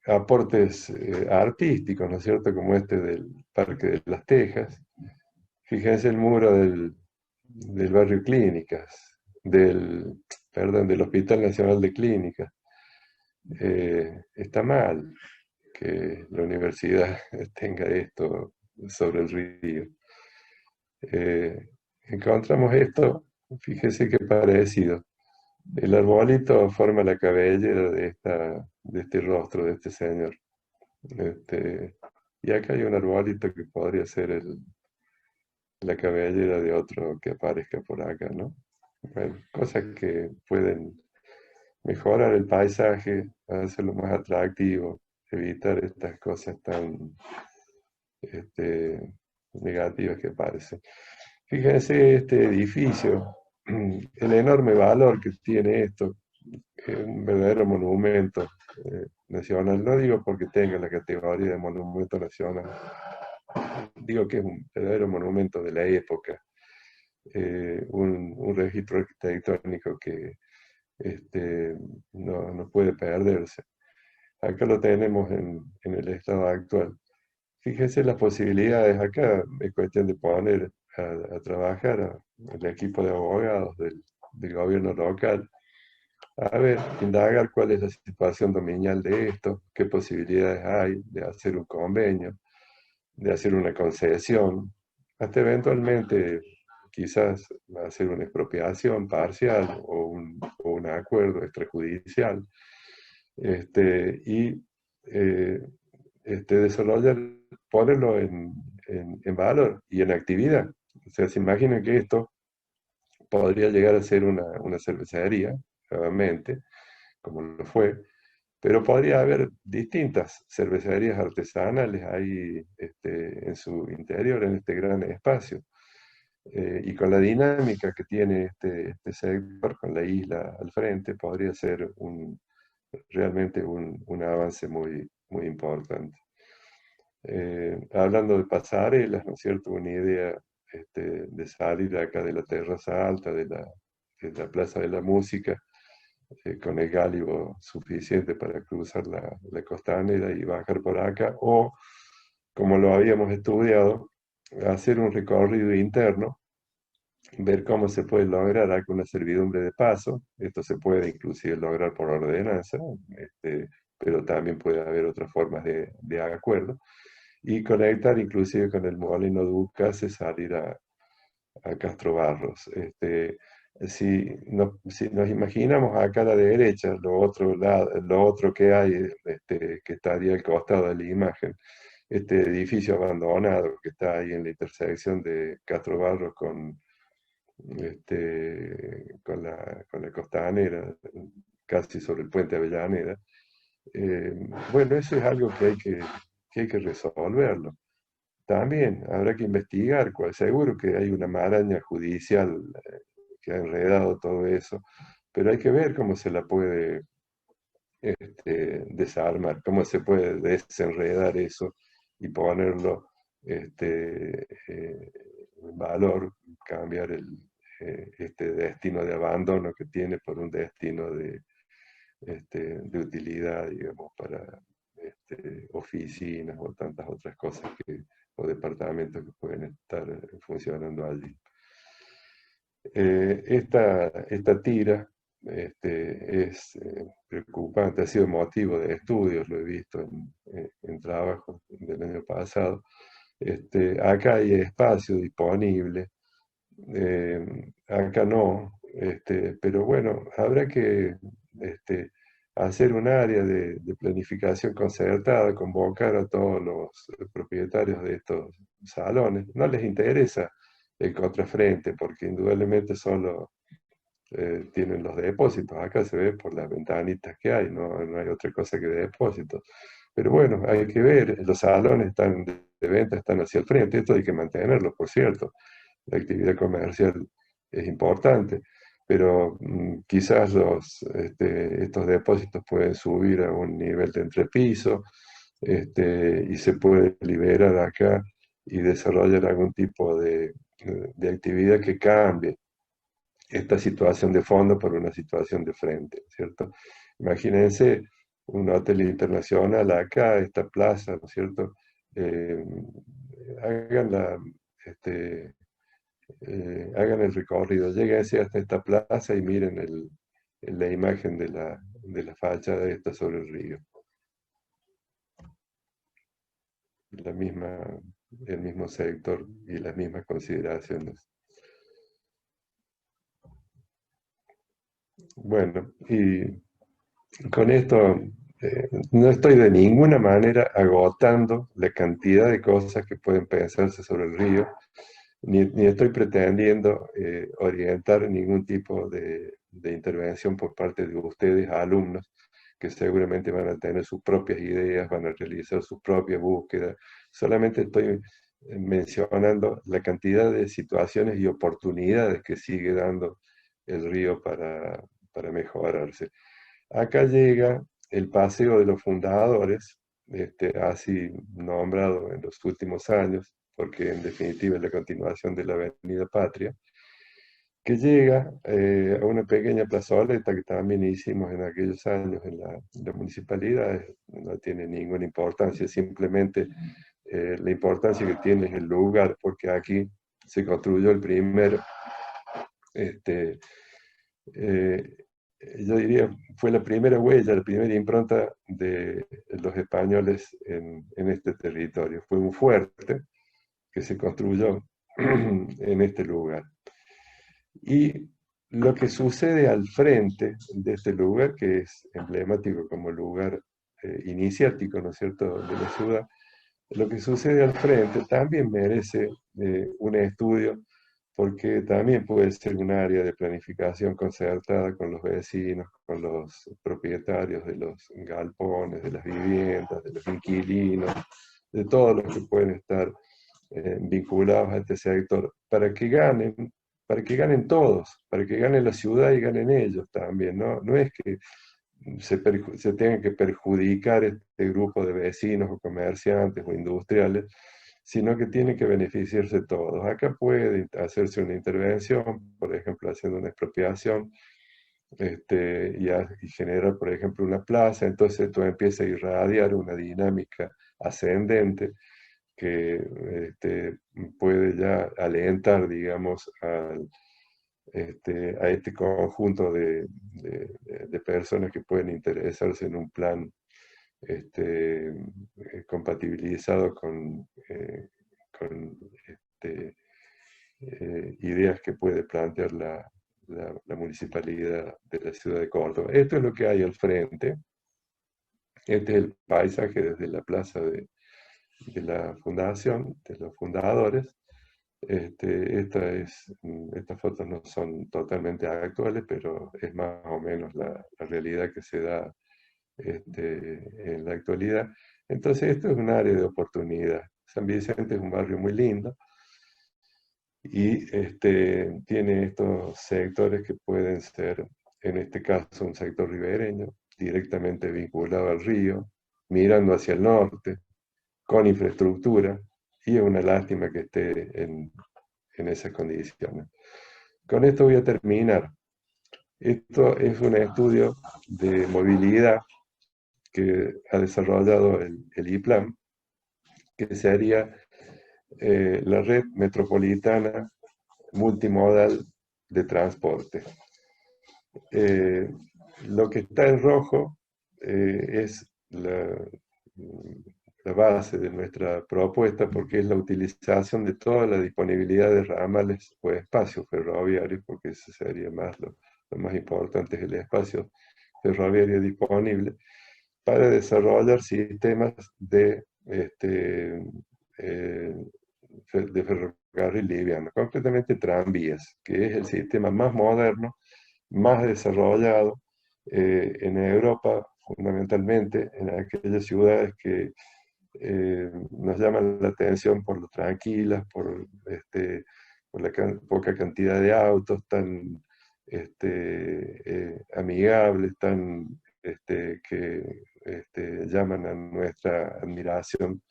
Aportes artísticos, ¿no es cierto?, como este del Parque de las Tejas. Fíjense el muro del barrio Clínicas, del Hospital Nacional de Clínicas. Está mal que la universidad tenga esto sobre el río. Encontramos esto, fíjese qué parecido. El arbolito forma la cabellera de este rostro, de este señor. Y acá hay un arbolito que podría ser la cabellera de otro que aparezca por acá, ¿no? Bueno, cosas que pueden mejorar el paisaje, hacerlo más atractivo, evitar estas cosas tan negativas que parecen. Fíjense este edificio, el enorme valor que tiene esto, es un verdadero monumento nacional. No digo porque tenga la categoría de monumento nacional, digo que es un verdadero monumento de la época, un registro arquitectónico que no puede perderse. Acá lo tenemos en el estado actual. Fíjense las posibilidades acá, es cuestión de poner a trabajar al equipo de abogados del gobierno local, a ver, indagar cuál es la situación dominial de esto, qué posibilidades hay de hacer un convenio, de hacer una concesión, hasta eventualmente quizás va a ser una expropiación parcial o un acuerdo extrajudicial, y desarrollar, ponerlo en valor y en actividad. O sea, se imaginan que esto podría llegar a ser una cervecería, nuevamente, como lo fue, pero podría haber distintas cervecerías artesanales ahí en su interior, en este gran espacio. Y con la dinámica que tiene este sector, con la isla al frente, podría ser realmente un avance muy, muy importante. Hablando de pasarelas, ¿no es cierto? Una idea de salir acá de la terraza alta, de la Plaza de la Música, con el gálibo suficiente para cruzar la costanera y bajar por acá, o, como lo habíamos estudiado, hacer un recorrido interno, ver cómo se puede lograr alguna servidumbre de paso. Esto se puede inclusive lograr por ordenanza, pero también puede haber otras formas de acuerdo, y conectar inclusive con el Molino Ducas y salir a Castro Barros. Si nos imaginamos acá a la derecha, lo otro que hay, que estaría al costado de la imagen, este edificio abandonado que está ahí en la intersección de Castro Barros con la costanera, casi sobre el puente Avellaneda. Bueno, eso es algo que hay que resolverlo. También habrá que investigar, seguro que hay una maraña judicial que ha enredado todo eso, pero hay que ver cómo se la puede desarmar, cómo se puede desenredar eso y ponerlo en valor, cambiar este destino de abandono que tiene por un destino de utilidad, digamos, para oficinas o tantas otras cosas o departamentos que pueden estar funcionando allí. Esta tira es preocupante, ha sido motivo de estudios, lo he visto en trabajos del año pasado. Acá hay espacio disponible, acá no, pero bueno, habrá que hacer un área de planificación concertada, convocar a todos los propietarios de estos salones. No les interesa el contrafrente, porque indudablemente solo tienen los depósitos. Acá se ve por las ventanitas que hay, no hay otra cosa que depósitos. Pero bueno, hay que ver, los salones están de venta están hacia el frente, esto hay que mantenerlo, por cierto. La actividad comercial es importante, pero quizás estos depósitos pueden subir a un nivel de entrepiso, y se puede liberar acá y desarrollar algún tipo de actividad que cambie esta situación de fondo por una situación de frente, ¿cierto? Imagínense un hotel internacional acá, esta plaza, ¿no es cierto? Eh, hagan hagan el recorrido, lléguense hasta esta plaza y miren la imagen de la fachada esta sobre el río. El mismo sector y las mismas consideraciones. Bueno, y con esto no estoy de ninguna manera agotando la cantidad de cosas que pueden pensarse sobre el río, ni estoy pretendiendo orientar ningún tipo de intervención por parte de ustedes, alumnos, que seguramente van a tener sus propias ideas, van a realizar sus propias búsquedas. Solamente estoy mencionando la cantidad de situaciones y oportunidades que sigue dando el río para mejorarse. Acá llega el Paseo de los Fundadores, así nombrado en los últimos años, porque en definitiva es la continuación de la Avenida Patria, que llega a una pequeña plazoleta que también hicimos en aquellos años en la municipalidad. No tiene ninguna importancia, simplemente la importancia que tiene es el lugar, porque aquí se construyó el primer, eh, yo diría, fue la primera huella, la primera impronta de los españoles en este territorio. Fue un fuerte que se construyó en este lugar. Y lo que sucede al frente de este lugar, que es emblemático como lugar iniciático, ¿no es cierto?, de la ciudad, lo que sucede al frente también merece un estudio, porque también puede ser un área de planificación concertada con los vecinos, con los propietarios de los galpones, de las viviendas, de los inquilinos, de todos los que pueden estar vinculados a este sector, para que ganen todos, para que gane la ciudad y ganen ellos también, ¿no? No es que se tenga que perjudicar este grupo de vecinos o comerciantes o industriales, sino que tienen que beneficiarse todos. Acá puede hacerse una intervención, por ejemplo, haciendo una expropiación, y generar, por ejemplo, una plaza, entonces esto empieza a irradiar una dinámica ascendente que puede ya alentar, digamos, a este conjunto de personas que pueden interesarse en un plan compatibilizado con ideas que puede plantear la municipalidad de la ciudad de Córdoba. Esto es lo que hay al frente. Este es el paisaje desde la plaza de la fundación, de los fundadores. Estas fotos no son totalmente actuales, pero es más o menos la realidad que se da en la actualidad. Entonces, esto es un área de oportunidad. San Vicente es un barrio muy lindo y tiene estos sectores que pueden ser, en este caso, un sector ribereño, directamente vinculado al río, mirando hacia el norte, con infraestructura, y es una lástima que esté en esas condiciones. Con esto voy a terminar. Esto es un estudio de movilidad que ha desarrollado el IPLAN, que sería la red metropolitana multimodal de transporte. Lo que está en rojo es la base de nuestra propuesta, porque es la utilización de toda la disponibilidad de ramales o espacios ferroviarios, porque eso sería más lo más importante, es el espacio ferroviario disponible, para desarrollar sistemas de ferrocarril liviano, concretamente tranvías, que es el sistema más moderno, más desarrollado en Europa, fundamentalmente en aquellas ciudades que nos llaman la atención por lo tranquilas, por la poca cantidad de autos, tan amigables, que llaman a nuestra admiración,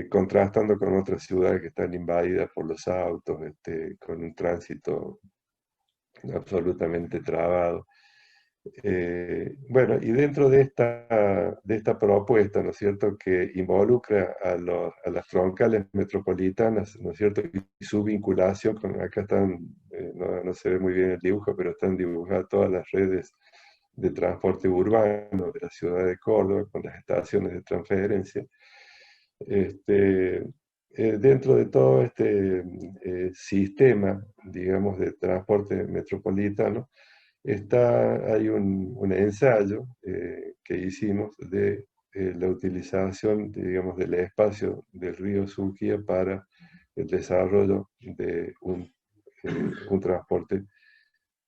contrastando con otras ciudades que están invadidas por los autos, con un tránsito absolutamente trabado. Bueno, y dentro de esta propuesta, ¿no es cierto?, que involucra a las troncales metropolitanas, ¿no es cierto?, y su vinculación con, acá están, no se ve muy bien el dibujo, pero están dibujadas todas las redes de transporte urbano de la ciudad de Córdoba, con las estaciones de transferencia. Dentro de todo este sistema, digamos, de transporte metropolitano, hay un ensayo que hicimos de la utilización, digamos, del espacio del río Suquía para el desarrollo de un transporte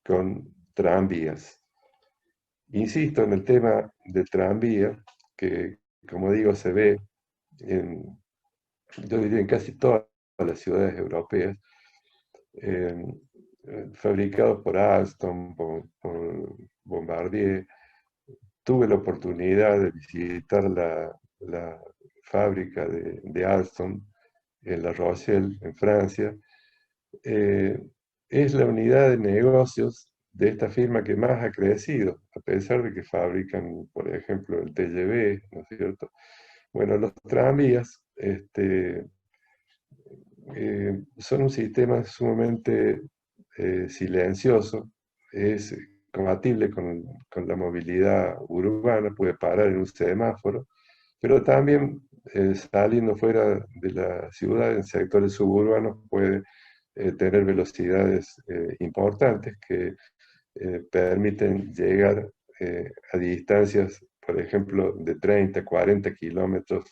con tranvías. Insisto en el tema del tranvía, que, como digo, se ve yo diría en casi todas las ciudades europeas, fabricados por Alstom, por Bombardier. Tuve la oportunidad de visitar la fábrica de Alstom en La Rochelle, en Francia. Es la unidad de negocios de esta firma que más ha crecido, a pesar de que fabrican, por ejemplo, el TGV, ¿no es cierto? Bueno, los tranvías son un sistema sumamente silencioso, es compatible con la movilidad urbana, puede parar en un semáforo, pero también saliendo fuera de la ciudad, en sectores suburbanos, puede tener velocidades importantes que permiten llegar a distancias, por ejemplo, de 30, 40 kilómetros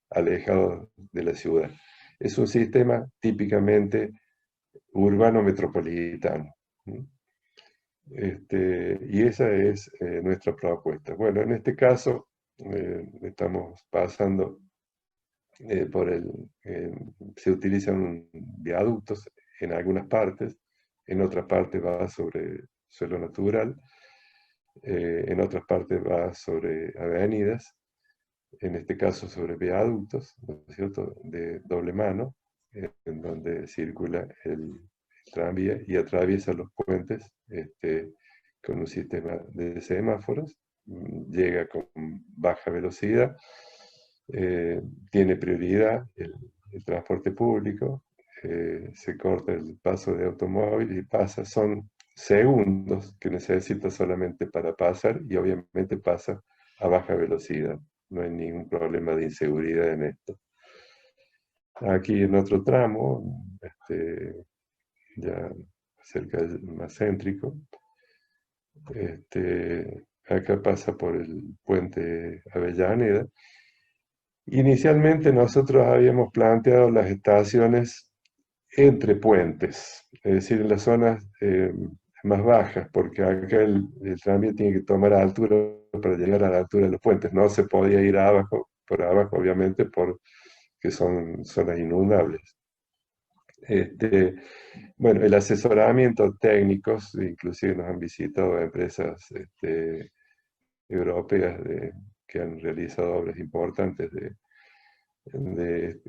alejados de la ciudad. Es un sistema típicamente urbano metropolitano. Y esa es nuestra propuesta. Bueno, en este caso estamos pasando se utilizan viaductos en algunas partes, en otras partes va sobre suelo natural, en otras partes va sobre avenidas, en este caso sobre viaductos, ¿no es cierto?, de doble mano, en donde circula el tranvía y atraviesa los puentes con un sistema de semáforos, llega con baja velocidad, tiene prioridad el transporte público, se corta el paso de automóvil y pasa, son segundos que necesita solamente para pasar y obviamente pasa a baja velocidad. No hay ningún problema de inseguridad en esto. Aquí en otro tramo, ya cerca más céntrico, acá pasa por el puente Avellaneda. Inicialmente nosotros habíamos planteado las estaciones entre puentes, es decir, en las zonas más bajas, porque acá el tranvía tiene que tomar altura para llegar a la altura de los puentes. No se podía ir abajo, por abajo obviamente, porque son zonas inundables. Bueno, el asesoramiento técnicos, inclusive nos han visitado empresas europeas que han realizado obras importantes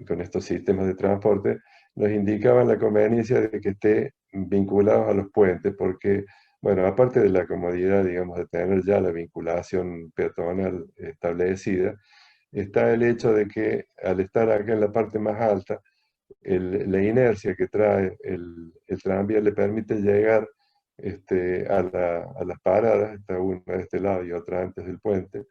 con estos sistemas de transporte, nos indicaban la conveniencia de que esté vinculados a los puentes, porque, bueno, aparte de la comodidad, digamos, de tener ya la vinculación peatonal establecida, está el hecho de que al estar acá en la parte más alta, la inercia que trae el tranvía le permite llegar a las paradas, está una de este lado y otra antes del puente,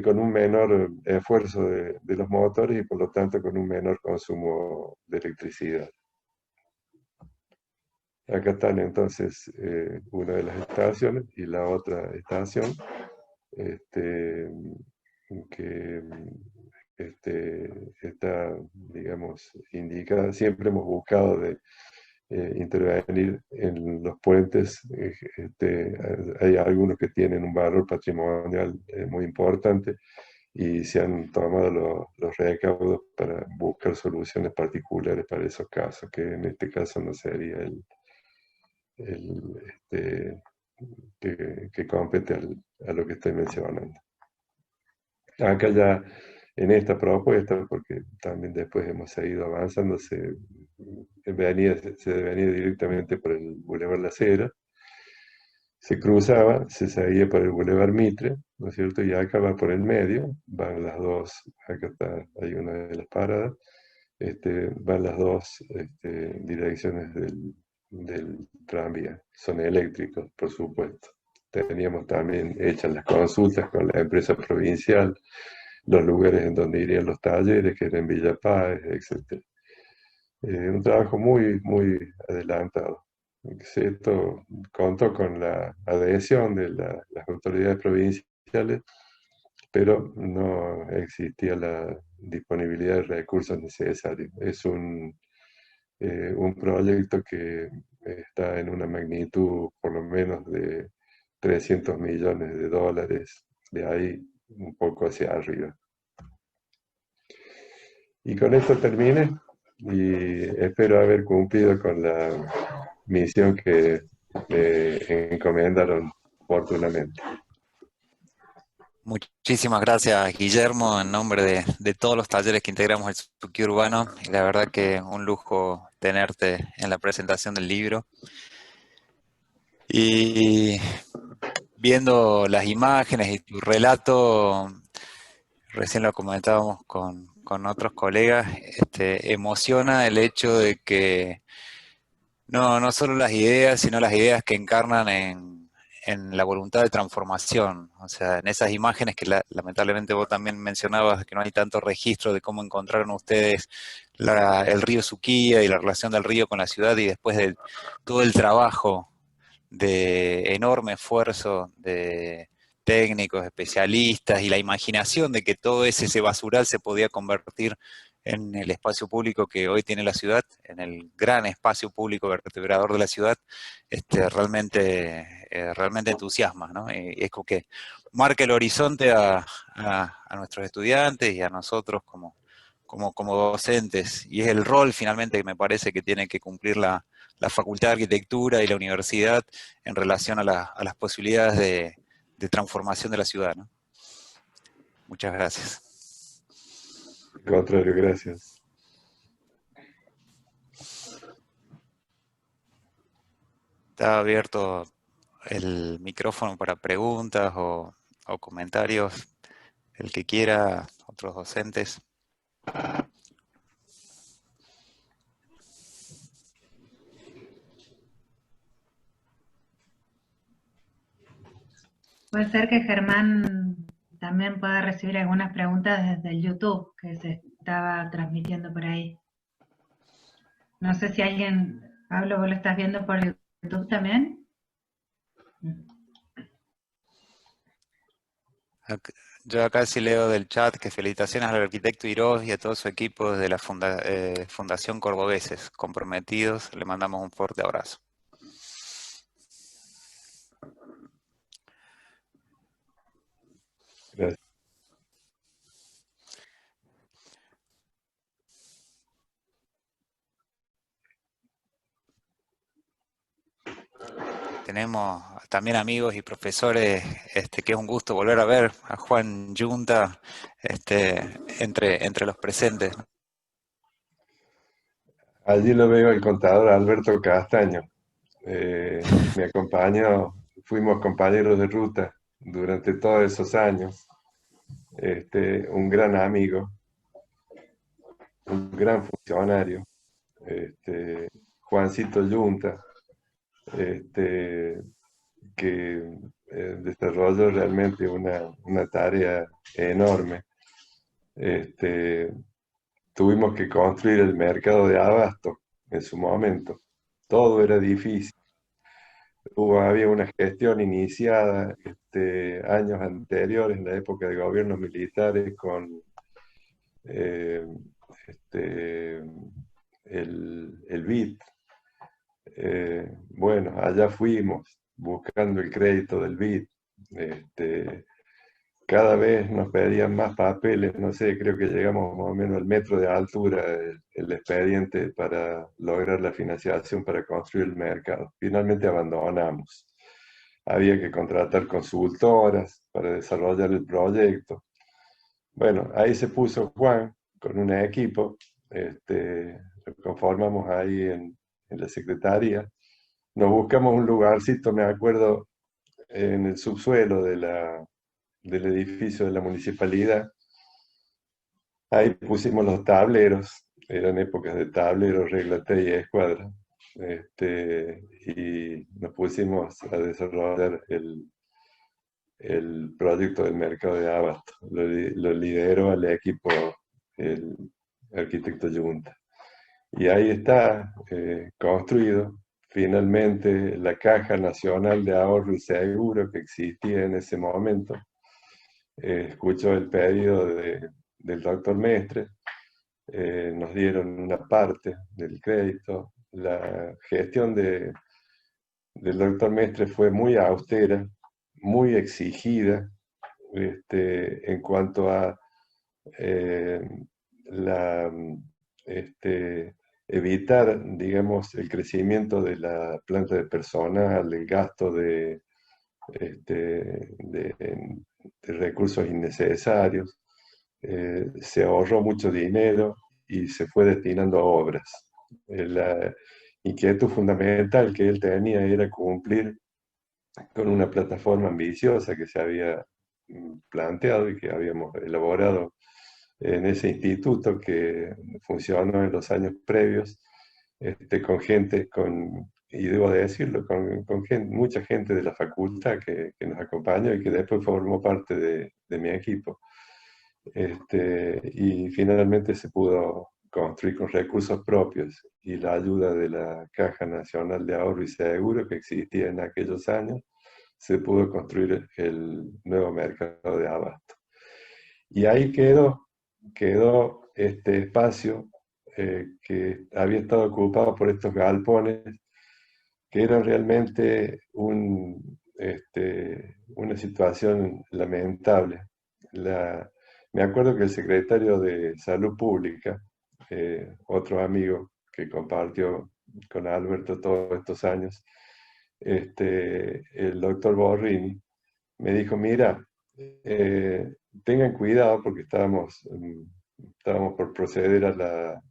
con un menor esfuerzo de los motores y por lo tanto con un menor consumo de electricidad. Acá están entonces una de las estaciones y la otra estación que está, digamos, indicada. Siempre hemos buscado de intervenir en los puentes. Hay algunos que tienen un valor patrimonial muy importante y se han tomado los recaudos para buscar soluciones particulares para esos casos, que en este caso no sería que compete a lo que estoy mencionando. Acá ya en esta propuesta, porque también después hemos seguido avanzando, se venía directamente por el Boulevard La Cera, se cruzaba, se seguía por el Boulevard Mitre, ¿no es cierto? Y acá va por el medio, van las dos, acá está, hay una de las paradas, van las dos direcciones del tranvía, son eléctricos, por supuesto. Teníamos también hechas las consultas con la empresa provincial, los lugares en donde irían los talleres, que eran Villa Páez, etc. Un trabajo muy, muy adelantado. Esto contó con la adhesión de las autoridades provinciales, pero no existía la disponibilidad de recursos necesarios. Es un proyecto que está en una magnitud por lo menos de 300 millones de dólares, de ahí un poco hacia arriba. Y con esto termine y espero haber cumplido con la misión que me encomendaron oportunamente.
Muchísimas gracias, Guillermo, en nombre de todos los talleres que integramos el Suki Urbano. Y la verdad que un lujo tenerte en la presentación del libro. Y viendo las imágenes y tu relato, recién lo comentábamos con otros colegas, emociona el hecho de que no solo las ideas, sino las ideas que encarnan en la voluntad de transformación, o sea, en esas imágenes que lamentablemente vos también mencionabas, que no hay tanto registro de cómo encontraron ustedes el río Suquía y la relación del río con la ciudad, y después de todo el trabajo de enorme esfuerzo de técnicos, especialistas y la imaginación de que todo ese basural se podía convertir en el espacio público que hoy tiene la ciudad, en el gran espacio público vertebrador de la ciudad, realmente entusiasma, ¿no? Y es como que marca el horizonte a nuestros estudiantes y a nosotros como docentes, y es el rol finalmente que me parece que tiene que cumplir la Facultad de Arquitectura y la universidad en relación a las posibilidades de transformación de la ciudad, ¿no? Muchas gracias.
Al contrario, gracias.
Está abierto el micrófono para preguntas o comentarios, el que quiera, otros docentes.
Puede ser que Germán también pueda recibir algunas preguntas desde el YouTube que se estaba transmitiendo por ahí. No sé si alguien, Pablo, vos lo estás viendo por YouTube también.
Yo acá sí leo del chat que felicitaciones al arquitecto Iroz y a todo su equipo desde la Fundación Cordobeses, comprometidos, le mandamos un fuerte abrazo.
Gracias.
Tenemos también amigos y profesores que es un gusto volver a ver, a Juan Yunta entre los presentes.
Allí lo veo el contador Alberto Castaño. Me acompañó, fuimos compañeros de ruta durante todos esos años. Un gran amigo, un gran funcionario, Juancito Yunta, que desarrolló realmente una tarea enorme. Tuvimos que construir el mercado de abasto en su momento. Todo era difícil. Había una gestión iniciada años anteriores, en la época de gobiernos militares, con este, el BID. Bueno, allá fuimos buscando el crédito del BID. Cada vez nos pedían más papeles, no sé, creo que llegamos más o menos al metro de altura el expediente para lograr la financiación para construir el mercado. Finalmente abandonamos. Había que contratar consultoras para desarrollar el proyecto. Bueno, ahí se puso Juan con un equipo, lo conformamos ahí en la secretaría. Nos buscamos un lugarcito, me acuerdo, en el subsuelo del edificio de la municipalidad. Ahí pusimos los tableros, eran épocas de tableros, regla 3 y escuadra. Y nos pusimos a desarrollar el proyecto del mercado de abasto. Lo lideró al equipo el arquitecto Yunta. Y ahí está construido finalmente la Caja Nacional de Ahorro y Seguro que existía en ese momento. Escuchó el pedido del doctor Mestre, nos dieron una parte del crédito. La gestión del doctor Mestre fue muy austera, muy exigida en cuanto a la, evitar, digamos, el crecimiento de la planta de personal, el gasto de recursos innecesarios. Se ahorró mucho dinero y se fue destinando a obras. La inquietud fundamental que él tenía era cumplir con una plataforma ambiciosa que se había planteado y que habíamos elaborado en ese instituto que funcionó en los años previos, con gente con y debo decirlo, con mucha gente de la facultad que nos acompañó y que después formó parte de mi equipo. Y finalmente se pudo construir con recursos propios y la ayuda de la Caja Nacional de Ahorro y Seguro que existía en aquellos años, se pudo construir el nuevo mercado de abasto. Y ahí quedó este espacio que había estado ocupado por estos galpones, que eran realmente una situación lamentable. Me acuerdo que el secretario de Salud Pública, otro amigo que compartió con Alberto todos estos años, el doctor Borrini, me dijo, mira, tengan cuidado porque estábamos por proceder a la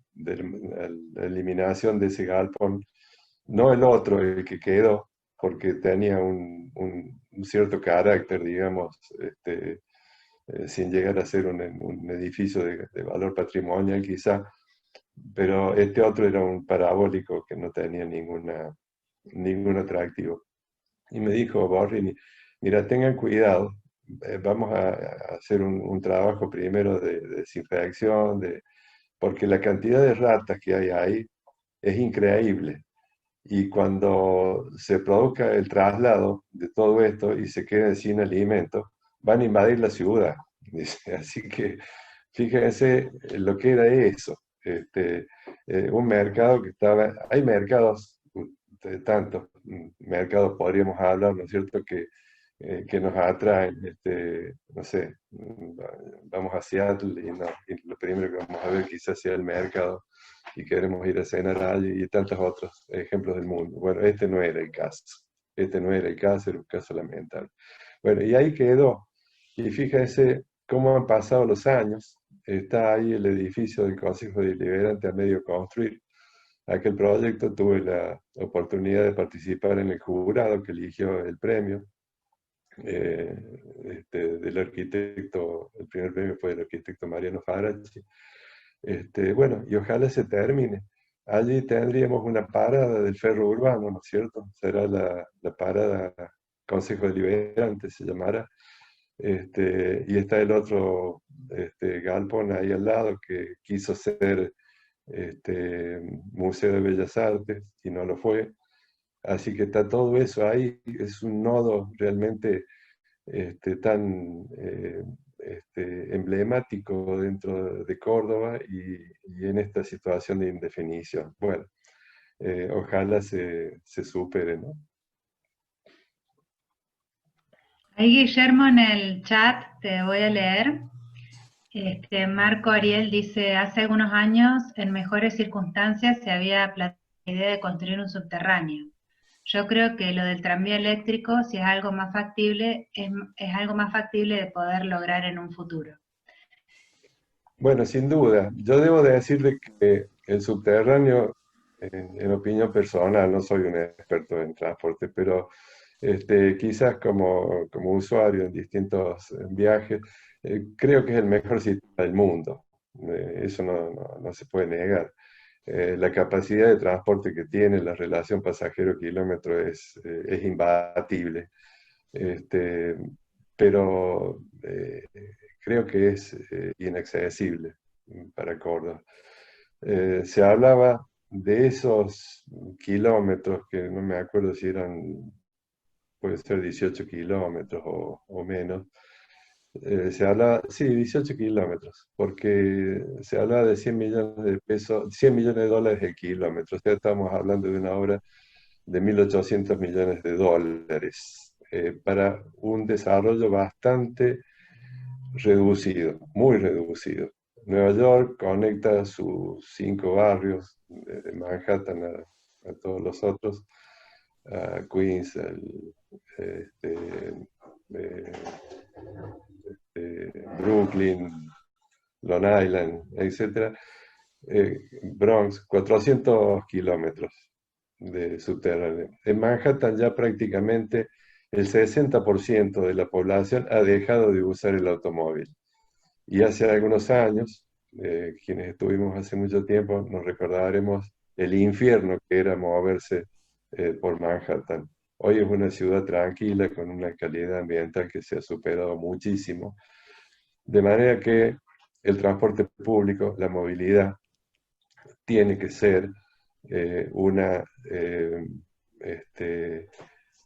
eliminación de ese galpón, no el otro, el que quedó, porque tenía un cierto carácter, digamos, sin llegar a ser un edificio de valor patrimonial quizá, pero este otro era un parabólico que no tenía ningún atractivo. Y me dijo Borrini, mira, tengan cuidado, vamos a hacer un trabajo primero de desinfección, porque la cantidad de ratas que hay ahí es increíble. Y cuando se produzca el traslado de todo esto y se queden sin alimentos, van a invadir la ciudad. Dice. Así que fíjense lo que era eso. Un mercado que estaba, hay mercados, tantos mercados podríamos hablar, ¿no es cierto?, que nos atraen, no sé, vamos a Seattle y lo primero que vamos a ver quizás sea el mercado y queremos ir a cenar allí y tantos otros ejemplos del mundo. Bueno, este no era el caso, este no era el caso, era un caso lamentable. Bueno, y ahí quedó. Y fíjense cómo han pasado los años. Está ahí el edificio del Consejo Deliberante a medio construir. Aquel proyecto tuve la oportunidad de participar en el jurado que eligió el premio del arquitecto, el primer premio fue del arquitecto Mariano Faraci. Bueno, y ojalá se termine. Allí tendríamos una parada del ferro urbano, ¿no es cierto? Será la parada Consejo Deliberante, se llamará. Y está el otro galpón ahí al lado que quiso ser Museo de Bellas Artes y no lo fue. Así que está todo eso ahí, es un nodo realmente tan emblemático dentro de Córdoba y en esta situación de indefinición. Bueno, ojalá se supere, ¿no?
Ahí, Guillermo, en el chat te voy a leer. Marco Ariel dice, hace algunos años, en mejores circunstancias, se había planteado la idea de construir un subterráneo. Yo creo que lo del tranvía eléctrico, si es algo más factible, es algo más factible de poder lograr en un futuro.
Bueno, sin duda. Yo debo de decirle que el subterráneo, en opinión personal, no soy un experto en transporte, pero quizás como usuario en distintos viajes, creo que es el mejor sistema del mundo. Eso no se puede negar. La capacidad de transporte que tiene, la relación pasajero-kilómetro es imbatible. Este, pero creo que es inaccesible para Córdoba. Se hablaba de esos kilómetros, que no me acuerdo si puede ser 18 kilómetros o menos. Se hablaba, sí, 18 kilómetros, porque se hablaba de 100 millones de pesos, 100 millones de dólares el kilómetro. O sea, estamos hablando de una obra de 1.800 millones de dólares para un desarrollo bastante reducido, muy reducido. Nueva York conecta sus 5 barrios, desde Manhattan a todos los otros, a Queens, eh, Brooklyn, Long Island, etc. Bronx, 400 kilómetros de subterráneo. En Manhattan ya prácticamente el 60% de la población ha dejado de usar el automóvil. Y hace algunos años, quienes estuvimos hace mucho tiempo, nos recordaremos el infierno que era moverse por Manhattan. Hoy es una ciudad tranquila con una calidad ambiental que se ha superado muchísimo, de manera que el transporte público, la movilidad, tiene que ser eh, una, eh,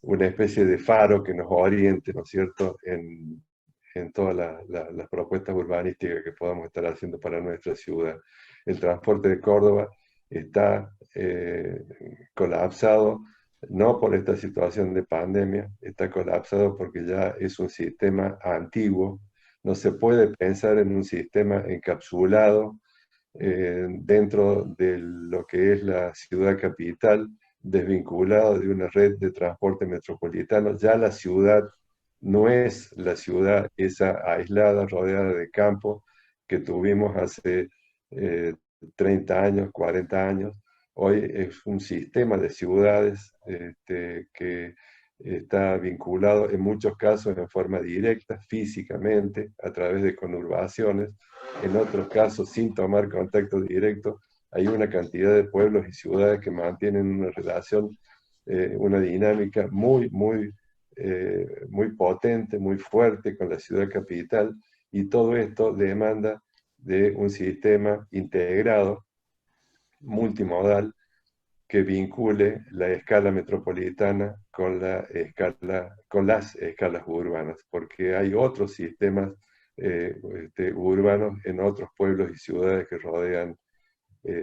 una especie de faro que nos oriente, ¿no es cierto?, en todas las propuestas urbanísticas que podamos estar haciendo para nuestra ciudad. El transporte de Córdoba está colapsado, no por esta situación de pandemia, está colapsado porque ya es un sistema antiguo. No se puede pensar en un sistema encapsulado dentro de lo que es la ciudad capital, desvinculado de una red de transporte metropolitano. Ya la ciudad no es la ciudad esa aislada, rodeada de campo que tuvimos hace 30 años, 40 años. Hoy es un sistema de ciudades que está vinculado en muchos casos en forma directa, físicamente, a través de conurbaciones, en otros casos sin tomar contacto directo. Hay una cantidad de pueblos y ciudades que mantienen una relación, una dinámica muy potente, muy fuerte con la ciudad capital, y todo esto demanda de un sistema integrado, multimodal, que vincule la escala metropolitana con con las escalas urbanas, porque hay otros sistemas urbanos en otros pueblos y ciudades que rodean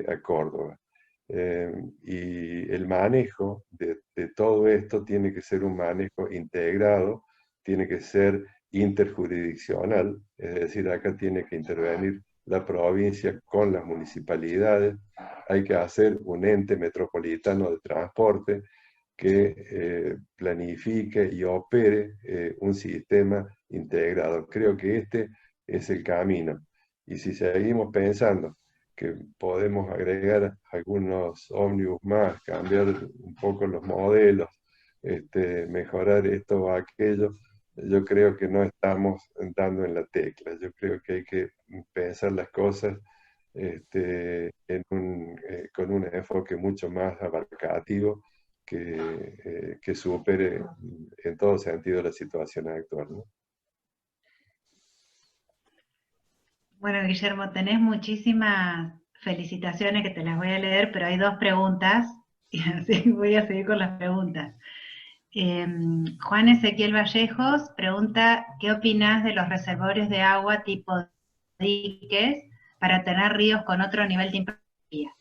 a Córdoba. Y el manejo de todo esto tiene que ser un manejo integrado, tiene que ser interjurisdiccional, es decir, acá tiene que intervenir la provincia con las municipalidades, hay que hacer un ente metropolitano de transporte que planifique y opere un sistema integrado. Creo que este es el camino. Y si seguimos pensando que podemos agregar algunos ómnibus más, cambiar un poco los modelos, mejorar esto o aquello, yo creo que no estamos dando en la tecla. Yo creo que hay que pensar las cosas con un enfoque mucho más abarcativo que supere en todo sentido la situación actual, ¿no?
Bueno, Guillermo, tenés muchísimas felicitaciones que te las voy a leer, pero hay dos preguntas y así voy a seguir con las preguntas. Juan Ezequiel Vallejos pregunta, ¿qué opinás de los reservorios de agua tipo diques para tener ríos con otro nivel de impaciencia?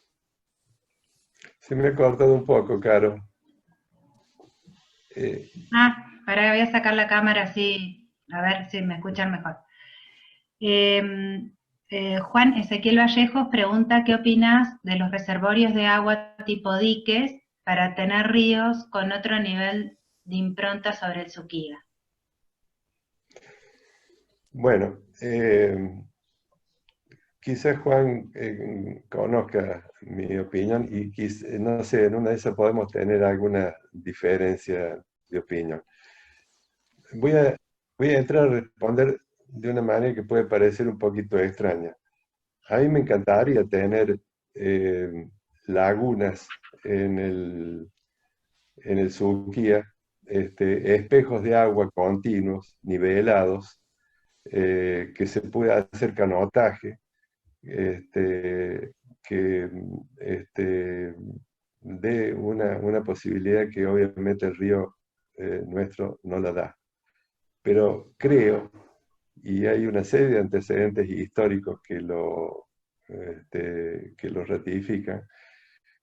Se me ha cortado un poco, Caro.
Para, voy a sacar la cámara así, a ver si me escuchan mejor. Juan Ezequiel Vallejos pregunta, ¿qué opinas de los reservorios de agua tipo diques para tener ríos con otro nivel de impronta sobre el Suquía?
Bueno, quizás Juan conozca mi opinión y no sé, en una de esas podemos tener alguna diferencia de opinión. Voy a entrar a responder de una manera que puede parecer un poquito extraña. A mí me encantaría tener lagunas en el Suquía, espejos de agua continuos, nivelados, que se pueda hacer canotaje, que dé una posibilidad que obviamente el río nuestro no la da. Pero creo, y hay una serie de antecedentes históricos que lo ratifican,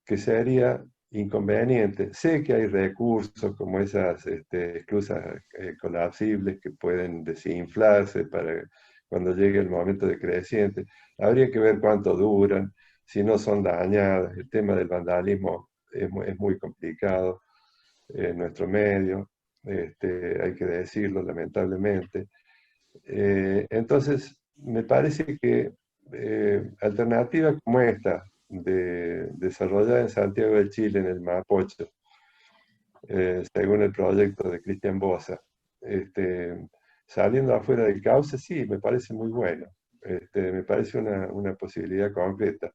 que sería inconveniente. Sé que hay recursos como esas esclusas colapsibles que pueden desinflarse para cuando llegue el momento de creciente. Habría que ver cuánto duran, si no son dañadas. El tema del vandalismo es muy complicado en nuestro medio, hay que decirlo lamentablemente. Entonces, me parece que alternativas como esta, desarrollada en Santiago de Chile, en el Mapocho, según el proyecto de Cristian Bosa, saliendo afuera del cauce, sí, me parece muy bueno. Me parece una posibilidad concreta.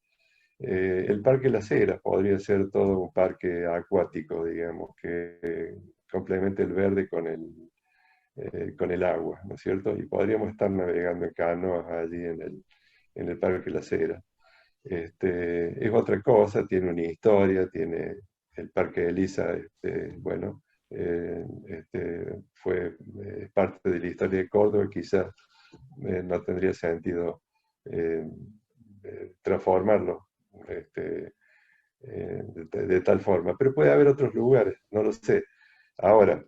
El Parque Las Heras podría ser todo un parque acuático, digamos, que complemente el verde con el agua, ¿no es cierto? Y podríamos estar navegando en canoas allí en el Parque Las Heras. Es otra cosa, tiene una historia, tiene el Parque Elisa, bueno, fue parte de la historia de Córdoba, quizás no tendría sentido eh, transformarlo de tal forma, pero puede haber otros lugares, no lo sé. Ahora,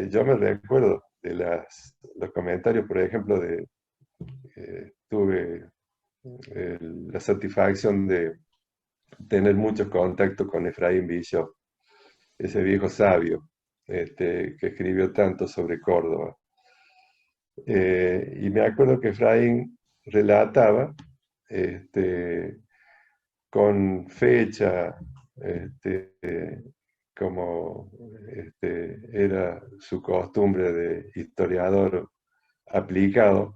yo me recuerdo de los comentarios, por ejemplo, tuve la satisfacción de tener muchos contactos con Efraín Bishop, ese viejo sabio que escribió tanto sobre Córdoba. Y me acuerdo que Efraín relataba con fecha, como era su costumbre de historiador aplicado,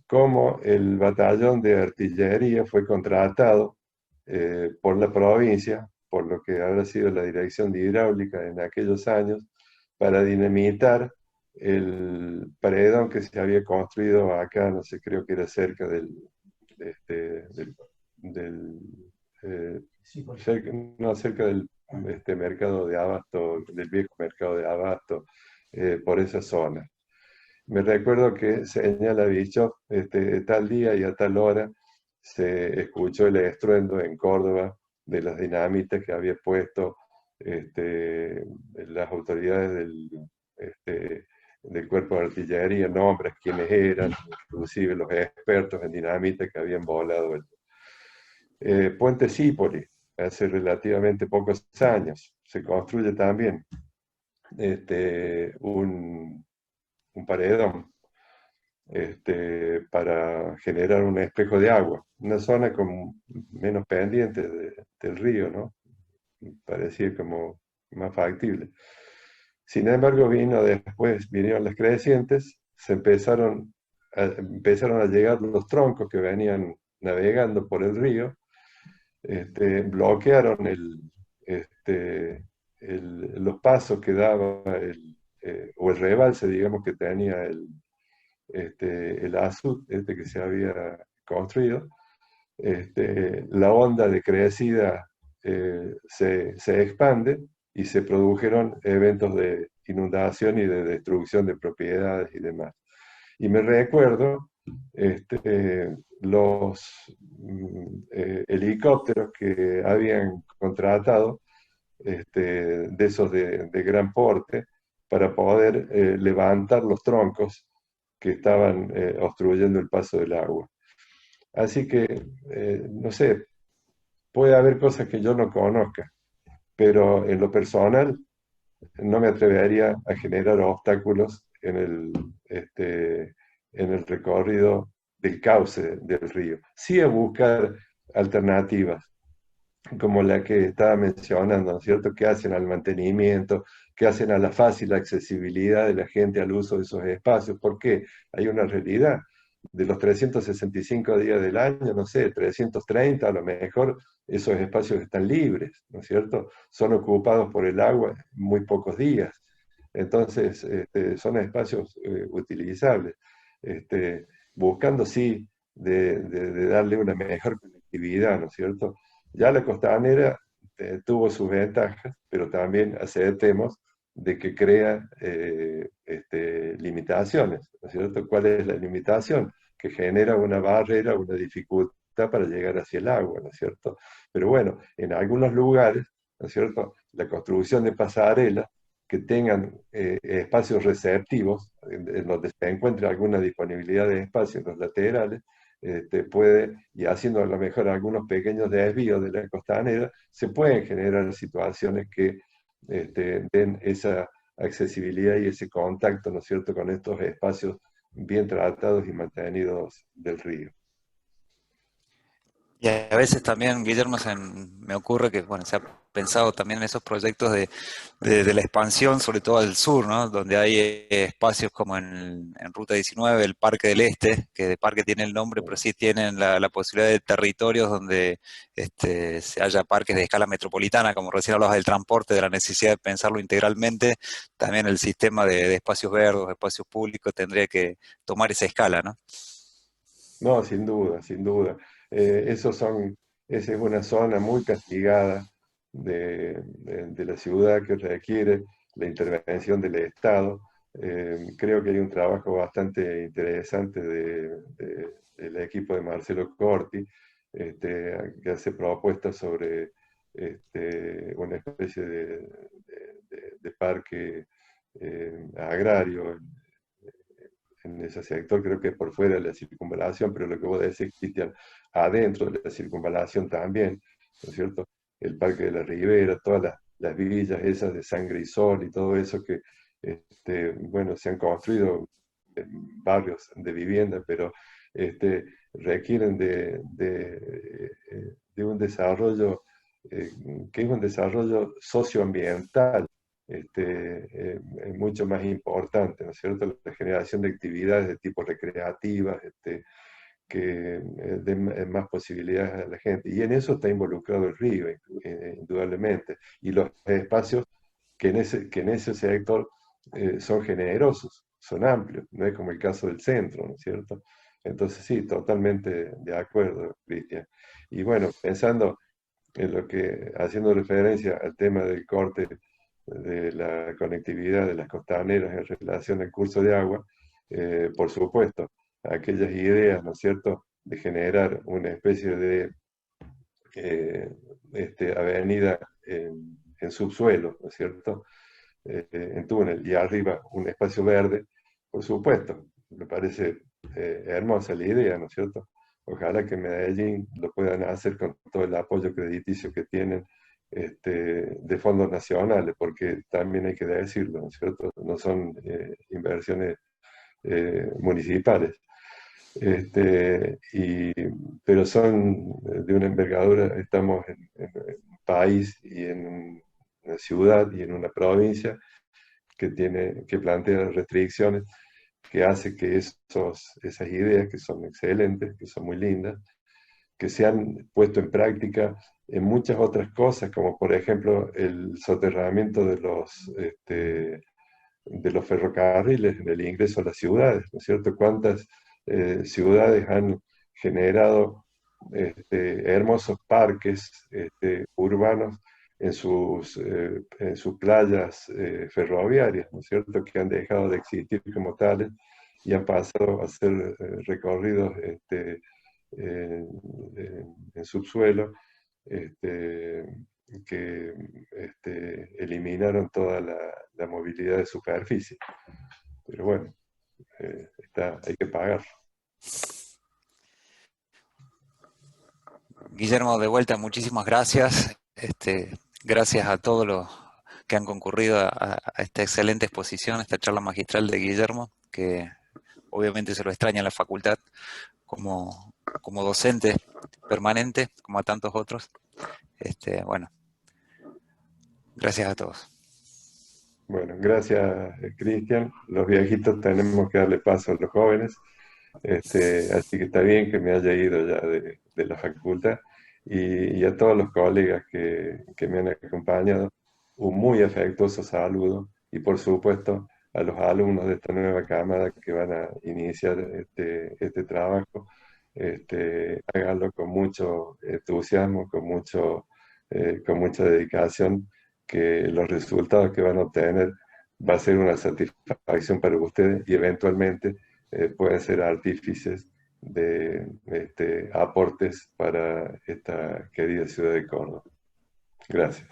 cómo el batallón de artillería fue contratado por la provincia, por lo que habrá sido la dirección de hidráulica en aquellos años, para dinamitar el paredón que se había construido acá, no sé, creo que era cerca este, del, del,
Sí, por
no, cerca del mercado de Abasto, del viejo mercado de Abasto, por esa zona. Me recuerdo que señala Bishop, tal día y a tal hora se escuchó el estruendo en Córdoba de las dinamitas que había puesto las autoridades del cuerpo de artillería, nombres, quiénes eran, inclusive los expertos en dinamita que habían volado el Puente Zípoli, hace relativamente pocos años. Se construye también un paredón para generar un espejo de agua, una zona con menos pendientes del río, ¿no? Parecía como más factible. Sin embargo, vinieron las crecientes, empezaron a llegar los troncos que venían navegando por el río, bloquearon los pasos que daba o el rebalse, digamos, que tenía el azud que se había construido. La onda de crecida se expande y se produjeron eventos de inundación y de destrucción de propiedades y demás. Y me recuerdo los helicópteros que habían contratado, de esos de gran porte, para poder levantar los troncos que estaban obstruyendo el paso del agua. Así que, no sé, puede haber cosas que yo no conozca, pero en lo personal no me atrevería a generar obstáculos en el recorrido del cauce del río. Sí a buscar alternativas, como la que estaba mencionando, ¿no es cierto?, que hacen al mantenimiento, que hacen a la fácil accesibilidad de la gente al uso de esos espacios, porque hay una realidad. De los 365 días del año, no sé, 330 a lo mejor, esos espacios están libres, ¿no es cierto? Son ocupados por el agua muy pocos días. Entonces, son espacios utilizables. Buscando, sí, de darle una mejor conectividad, ¿no es cierto? Ya la costanera tuvo sus ventajas, pero también aceptemos de que crea limitaciones, ¿no es cierto? ¿Cuál es la limitación? Que genera una barrera, una dificultad para llegar hacia el agua, ¿no es cierto? Pero bueno, en algunos lugares, ¿no es cierto?, la construcción de pasarelas que tengan espacios receptivos, en donde se encuentre alguna disponibilidad de espacio en los laterales, y haciendo a lo mejor algunos pequeños desvíos de la costanera, se pueden generar situaciones que den esa accesibilidad y ese contacto, ¿no es cierto?, con estos espacios bien tratados y mantenidos del río.
Y a veces también, Guillermo, me ocurre que, bueno, se ha pensado también en esos proyectos de la expansión, sobre todo al sur, ¿no? Donde hay espacios como en Ruta 19, el Parque del Este, que de parque tiene el nombre, pero sí tienen la posibilidad de territorios donde se haya parques de escala metropolitana, como recién hablabas del transporte, de la necesidad de pensarlo integralmente. También el sistema de espacios verdes, espacios públicos, tendría que tomar esa escala, ¿no?
No, sin duda, sin duda. Esa es una zona muy castigada de la ciudad que requiere la intervención del Estado. Creo que hay un trabajo bastante interesante del equipo de Marcelo Corti, que hace propuestas sobre una especie de parque agrario en ese sector, creo que es por fuera de la circunvalación, pero lo que vos decís, Cristian, adentro de la circunvalación también, ¿no es cierto? El Parque de la Ribera, todas las villas esas de Sangre y Sol y todo eso que, bueno, se han construido barrios de vivienda, pero requieren de un desarrollo que es un desarrollo socioambiental mucho más importante, ¿no es cierto? La generación de actividades de tipo recreativas, que den más posibilidades a la gente. Y en eso está involucrado el río, indudablemente. Y los espacios que en ese sector son generosos, son amplios, no es como el caso del centro, ¿no es cierto? Entonces sí, totalmente de acuerdo, Cristian. Y bueno, pensando en lo que, haciendo referencia al tema del corte de la conectividad de las costaneras en relación al curso de agua, por supuesto, aquellas ideas, ¿no es cierto?, de generar una especie de avenida en subsuelo, ¿no es cierto?, en túnel, y arriba un espacio verde, por supuesto, me parece hermosa la idea, ¿no es cierto? Ojalá que Medellín lo puedan hacer con todo el apoyo crediticio que tienen de fondos nacionales, porque también hay que decirlo, ¿no es cierto? No son inversiones municipales, pero son de una envergadura. Estamos en un país y en una ciudad y en una provincia que plantea restricciones, que hace que esas ideas, que son excelentes, que son muy lindas, que se han puesto en práctica en muchas otras cosas, como por ejemplo el soterramiento de los ferrocarriles en el ingreso a las ciudades, ¿no es cierto? ¿Cuántas ciudades han generado hermosos parques urbanos en sus playas ferroviarias, ¿no es cierto?, que han dejado de existir como tales y han pasado a ser recorridos en subsuelo, que eliminaron toda la movilidad de superficie. Pero bueno, hay que pagar.
Guillermo, de vuelta, muchísimas gracias. Gracias a todos los que han concurrido a esta excelente exposición, a esta charla magistral de Guillermo, que obviamente se lo extraña en la facultad como docente permanente, como a tantos otros. Bueno, gracias a todos.
Bueno, gracias, Cristian. Los viejitos tenemos que darle paso a los jóvenes. Así que está bien que me haya ido ya de la facultad, y a todos los colegas que me han acompañado, un muy afectuoso saludo, y por supuesto a los alumnos de esta nueva cámara que van a iniciar este trabajo. Háganlo con mucho entusiasmo, con mucha dedicación, que los resultados que van a obtener va a ser una satisfacción para ustedes, y eventualmente pueden ser artífices de aportes para esta querida ciudad de Córdoba. Gracias.